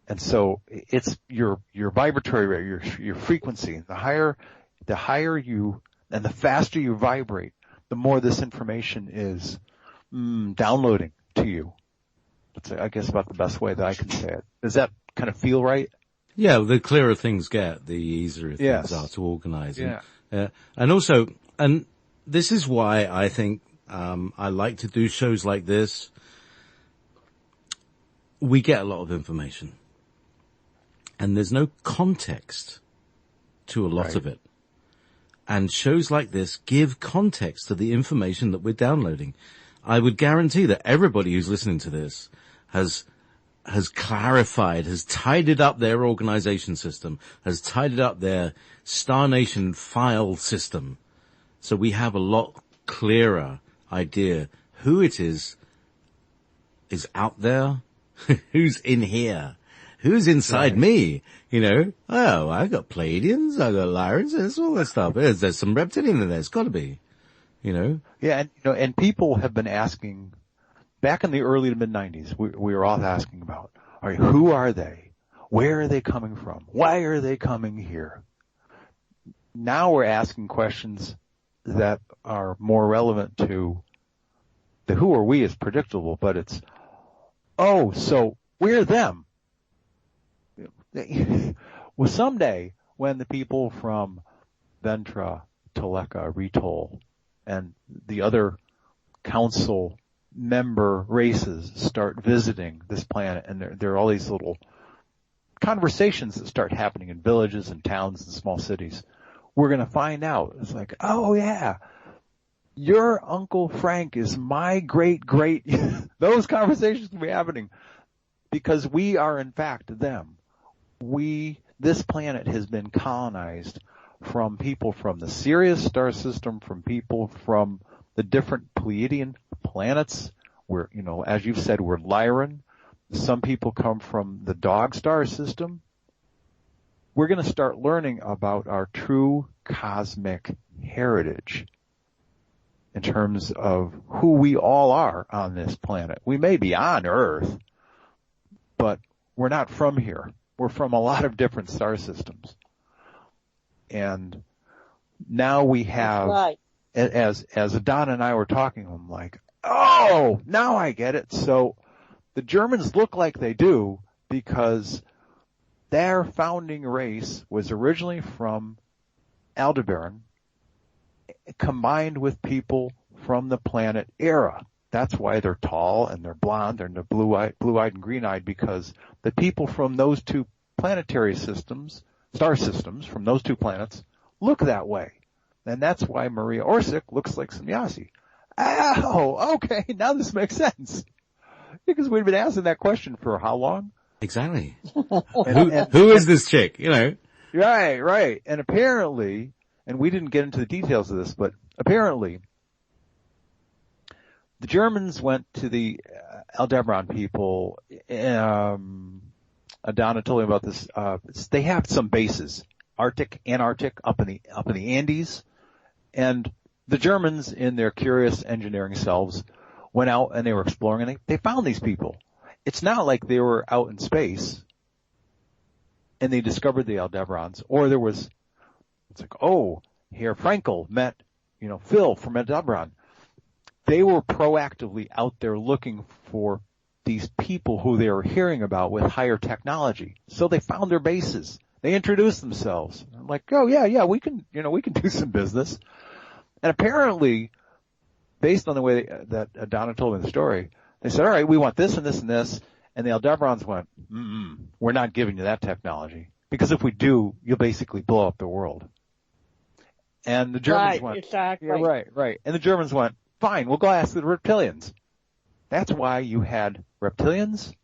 And so it's your vibratory rate, your frequency. The higher you and the faster you vibrate, the more this information is downloading to you. That's, I guess, about the best way that I can say it. Does that kind of feel right? Yeah, the clearer things get, the easier things are to organize. Yeah. And this is why I think I like to do shows like this. We get a lot of information, and there's no context to a lot of it. And shows like this give context to the information that we're downloading. I would guarantee that everybody who's listening to this has clarified, has tidied up their organization system, has tidied up their Star Nation file system. So we have a lot clearer idea who it is out there, who's in here, who's inside me, Oh, I got Pleiadians, I got Lyrans, there's all that stuff. There's some reptilian in there, it's gotta be, Yeah, and people have been asking, back in the early to mid-90s, we were all asking about, all right, who are they? Where are they coming from? Why are they coming here? Now we're asking questions that are more relevant to the who are we is predictable, but it's, oh, so we're them. Well, someday when the people from Ventra, Tolec, Retol, and the other council member races start visiting this planet, and there are all these little conversations that start happening in villages and towns and small cities, we're going to find out. It's like, oh yeah, your Uncle Frank is my great. Those conversations will be happening because we are in fact them. This planet has been colonized from people from the Sirius star system, from people from the different Pleiadian planets. We're, as you've said, we're Lyran. Some people come from the dog star system. We're going to start learning about our true cosmic heritage in terms of who we all are on this planet. We may be on Earth, but we're not from here. We're from a lot of different star systems. And now we have, right. as Adona and I were talking, I'm like, oh, now I get it. So the Germans look like they do because their founding race was originally from Aldebaran, combined with people from the planet Era. That's why they're tall and they're blonde and they're blue-eyed and green-eyed, because the people from those two planetary systems, star systems, from those two planets look that way. And that's why Maria Orsic looks like Semyasi. Oh, okay, now this makes sense. Because we've been asking that question for how long? Exactly. Who is this chick, Right. And apparently, and we didn't get into the details of this, but apparently the Germans went to the Aldebaran people. Adona told me about this. They have some bases, Antarctic, up in the Andes, and the Germans, in their curious engineering selves, went out and they were exploring, and they found these people. It's not like they were out in space and they discovered the Aldebarans, or it's like, oh, here Frankel met, Phil from Aldebaran. They were proactively out there looking for these people who they were hearing about with higher technology. So they found their bases. They introduced themselves. I'm like, oh yeah, we can do some business. And apparently, based on the way that Adona told me the story, they said, all right, we want this and this and this. And the Aldebarans went, we're not giving you that technology. Because if we do, you'll basically blow up the world. And the Germans went, exactly. Yeah, right. And the Germans went, fine, we'll go ask the reptilians. That's why you had reptilians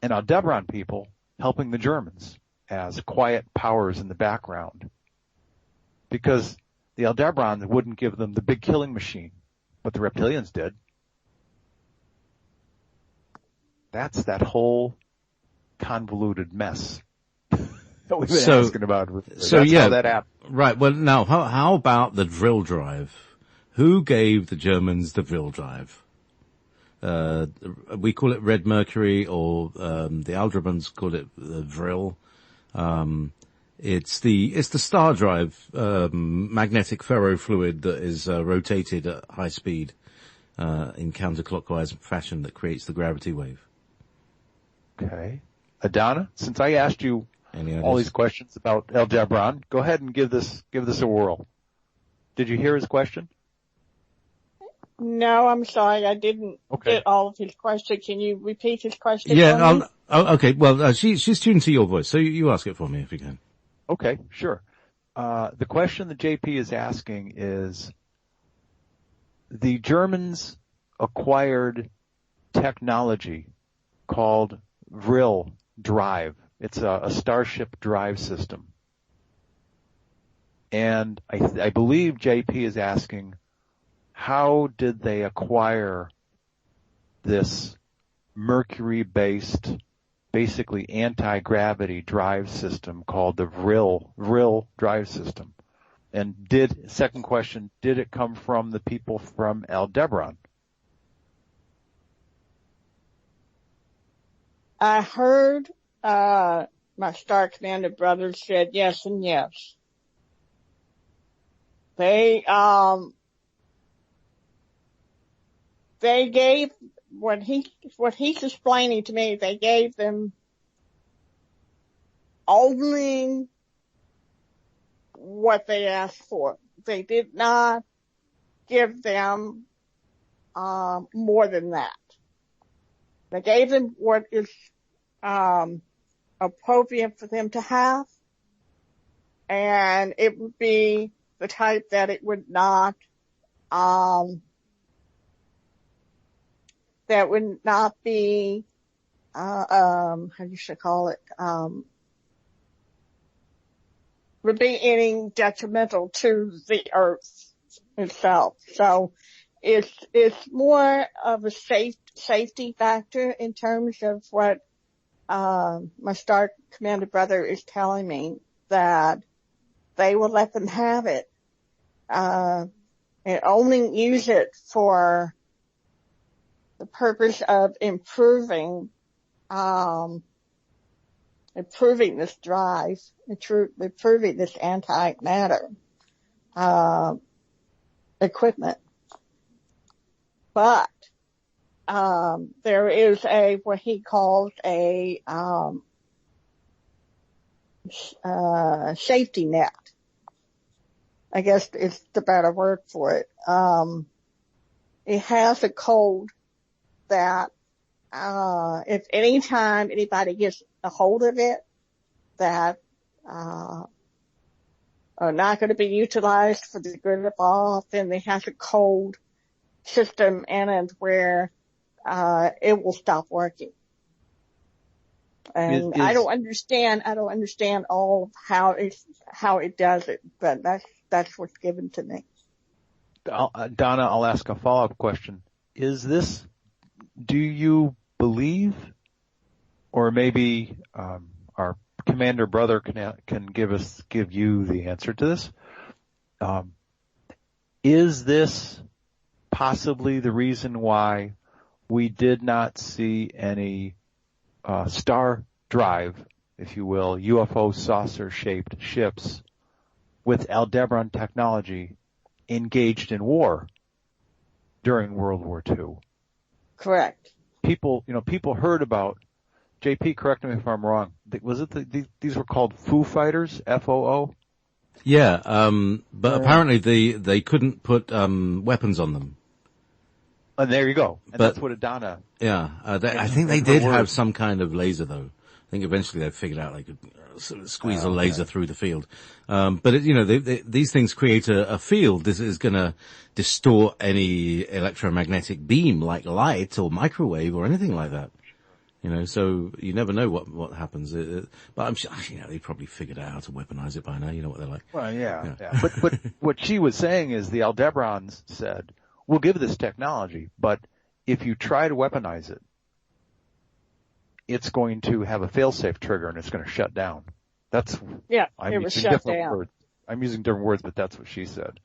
and Aldebaran people helping the Germans as quiet powers in the background. Because the Aldebarans wouldn't give them the big killing machine, but the reptilians did. That's that whole convoluted mess that we've been asking about. That's how that happened. Right. Well, now, how about the drill drive? Who gave the Germans the drill drive? We call it Red Mercury, or the Aldebarans call it the Vril. It's the star drive, magnetic ferrofluid that is rotated at high speed in counterclockwise fashion that creates the gravity wave. Okay. Adona, since I asked you all these questions about Aldebaran, go ahead and give this a whirl. Did you hear his question? No, I'm sorry, I didn't get all of his question. Can you repeat his question? Yeah, okay. Well, she's tuned to your voice, so you ask it for me if you can. Okay, sure. The question that JP is asking is, the Germans acquired technology called Vril drive. It's a starship drive system. And I believe JP is asking, how did they acquire this mercury-based, basically anti-gravity drive system called the Vril drive system? And second question, did it come from the people from Aldebaran? I heard my Star Commander brother said yes and yes. They gave what he's explaining to me. They gave them only what they asked for. They did not give them more than that. They gave them what is appropriate for them to have, and it would be the type that it would not that would not be how you should call it would be any detrimental to the earth itself. So it's more of a safety factor in terms of what my Star Commander brother is telling me, that they will let them have it and only use it for the purpose of improving this drive, improving this antimatter equipment. But there is what he calls a safety net. I guess it's the better word for it. It has a code that if any time anybody gets a hold of it that are not going to be utilized for the good of all, then they have a code system in it where it will stop working. And I don't understand all of how it does it, but that's what's given to me. Donna, I'll ask a follow-up question. Do you believe, or maybe our commander brother can give you the answer to this? Is this possibly the reason why we did not see any star drive, if you will, UFO saucer-shaped ships with Aldebaran technology engaged in war during World War II? Correct. People heard about, JP, correct me if I'm wrong, was it these were called Foo Fighters, F-O-O? Yeah, but apparently they couldn't put weapons on them. And there you go. And that's what Adona. Yeah, I think they did have some kind of laser though. I think eventually they figured out they could sort of squeeze a laser through the field. But these things create a field. This is going to distort any electromagnetic beam like light or microwave or anything like that. So you never know what happens. But I'm sure, they probably figured out how to weaponize it by now. You know what they're like. Well, yeah. But what she was saying is the Aldebarans said, we'll give this technology, but if you try to weaponize it, it's going to have a fail-safe trigger and it's going to shut down. It was shut down. I'm using different words, but that's what she said.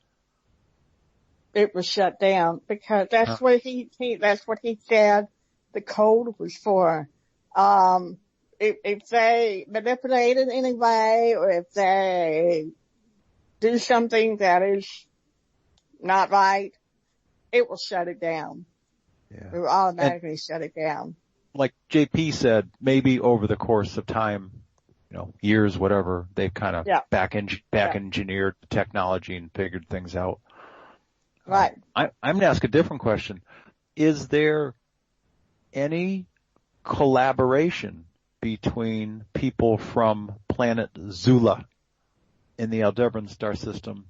It was shut down because that's what he said the code was for. If they manipulate it in any way, or if they do something that is not right, it will shut it down. Yeah. It will automatically shut it down. Like JP said, maybe over the course of time, years, whatever, they've kind of back engineered technology and figured things out. Right. I'm going to ask a different question. Is there any collaboration between people from planet Zula in the Aldebaran star system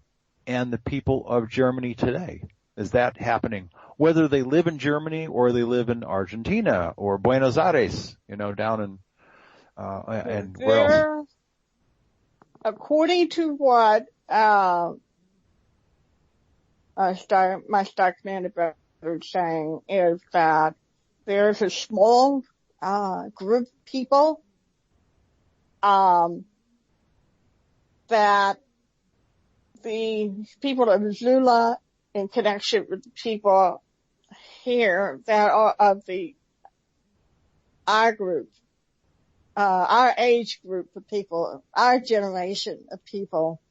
and the people of Germany today? Is that happening? Whether they live in Germany or they live in Argentina or Buenos Aires, down in and where else? According to what my Star Commander brother was saying is that there's a small, group of people, that the people of Zula in connection with the people here that are of our group, our age group of people, our generation of people,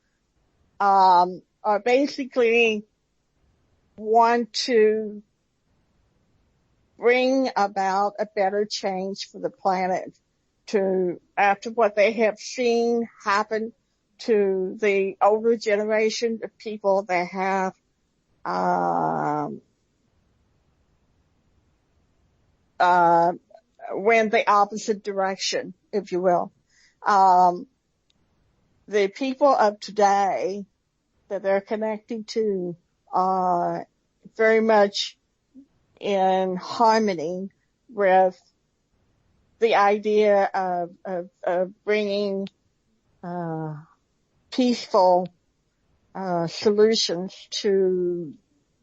are basically want to bring about a better change for the planet after what they have seen happen to the older generation of people that have, went the opposite direction, if you will. The people of today that they're connecting to are very much in harmony with the idea of bringing, peaceful, solutions to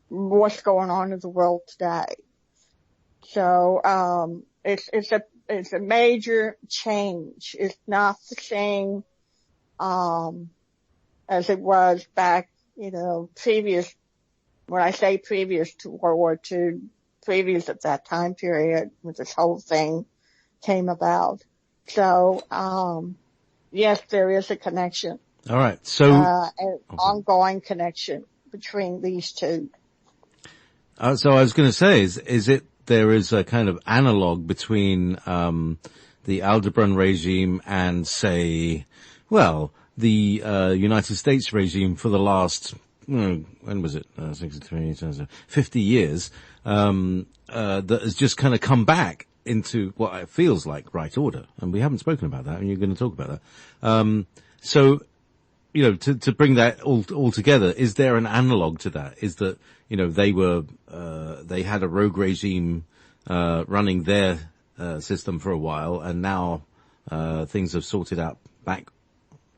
what's going on in the world today. So, it's a major change. It's not the same, as it was back, previous, when I say previous to World War II, previous at that time period when this whole thing came about. So, yes, there is a connection. All right. So, an ongoing connection between these two. So I was going to say, there is a kind of analog between, the Aldebaran regime and, say, well, the, United States regime for the last, when was it? 63, 50 years, that has just kind of come back into what it feels like right order. And we haven't spoken about that, and you're going to talk about that. So, to bring that all together, is there an analog to that? Is that, they had a rogue regime, running their, system for a while, and now, things have sorted out back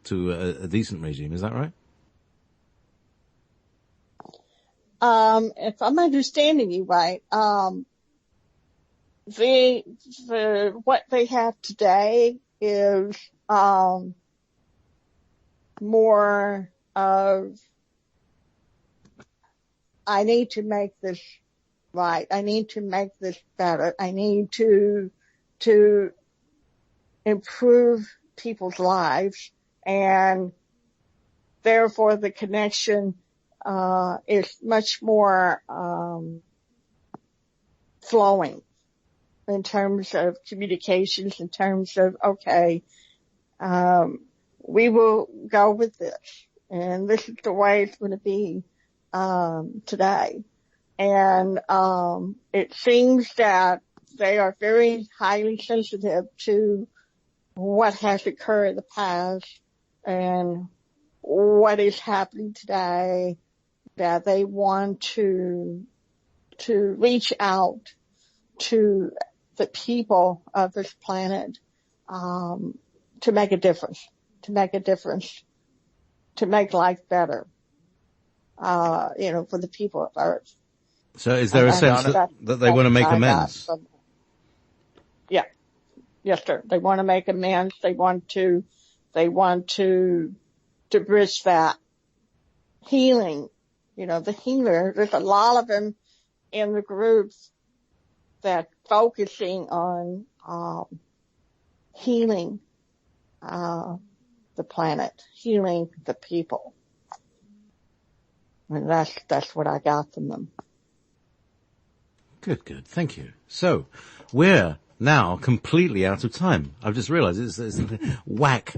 to a decent regime. Is that right? If I'm understanding you right, what they have today is, more of, I need to make this right. I need to make this better. I need to improve people's lives, and therefore the connection, is much more, flowing in terms of communications, in terms of, okay, we will go with this, and this is the way it's going to be, today. And, it seems that they are very highly sensitive to what has occurred in the past and what is happening today, that they want to reach out to the people of this planet, to make a difference, to make life better, for the people of Earth. So is there a sense that they want to make amends? Yeah. Yes, sir. They want to make amends. They want to bridge that healing. The healer, there's a lot of them in the groups that focusing on, healing, the planet, healing the people. And that's what I got from them. Good. Thank you. So, we're now completely out of time. I've just realized it's whack.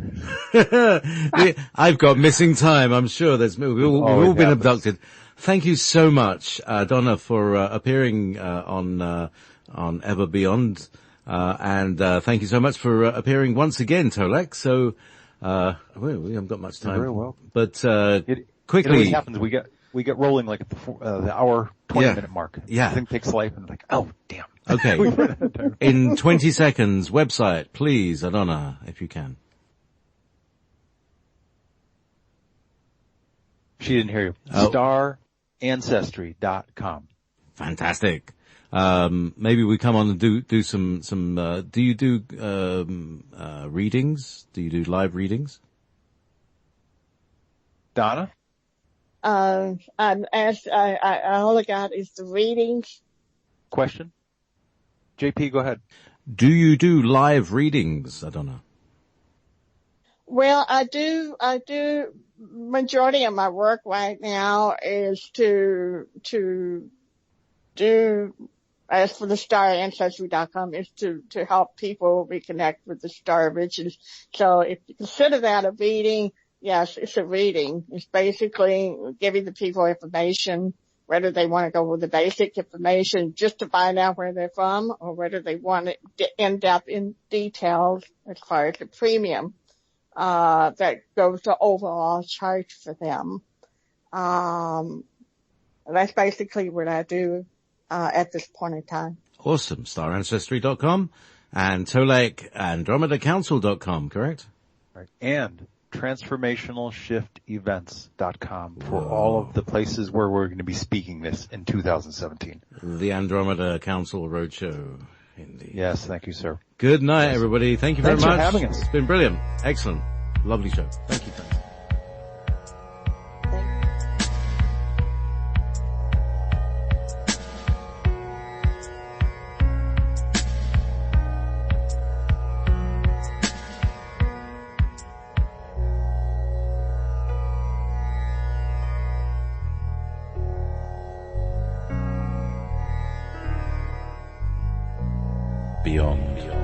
I've got missing time. I'm sure we've all been abducted. Thank you so much, Donna, for appearing on Ever Beyond. And thank you so much for appearing once again, Tolec. So, we haven't got much time. You're very well. But quickly, what happens? We get rolling like at the hour 20-minute mark. Yeah. The thing takes life, and like, oh damn. Okay. In 20 seconds, website, please, Adona, if you can. She didn't hear you. Oh. ancestry.com. Fantastic. Maybe we come on and do some, do you do, readings? Do you do live readings? Donna? All I got is the readings. Question? JP, go ahead. Do you do live readings, Adona? Well, I do. Majority of my work right now is to do, as for the ancestry.com, is to help people reconnect with the star riches. So if you consider that a reading, yes, it's a reading. It's basically giving the people information, whether they want to go with the basic information just to find out where they're from, or whether they want it in-depth in details as far as the premium that goes to overall charge for them. That's basically what I do at this point in time. Awesome. Starancestry.com and Tolec AndromedaCouncil.com, correct? Right. And transformationalshiftevents.com for all of the places where we're going to be speaking this in 2017. The Andromeda Council Roadshow. Indeed. Yes, thank you, sir. Good night, everybody. Thank you very much. Thanks for having us. It's been brilliant. Excellent. Lovely show. Thank you, friends. Beyond.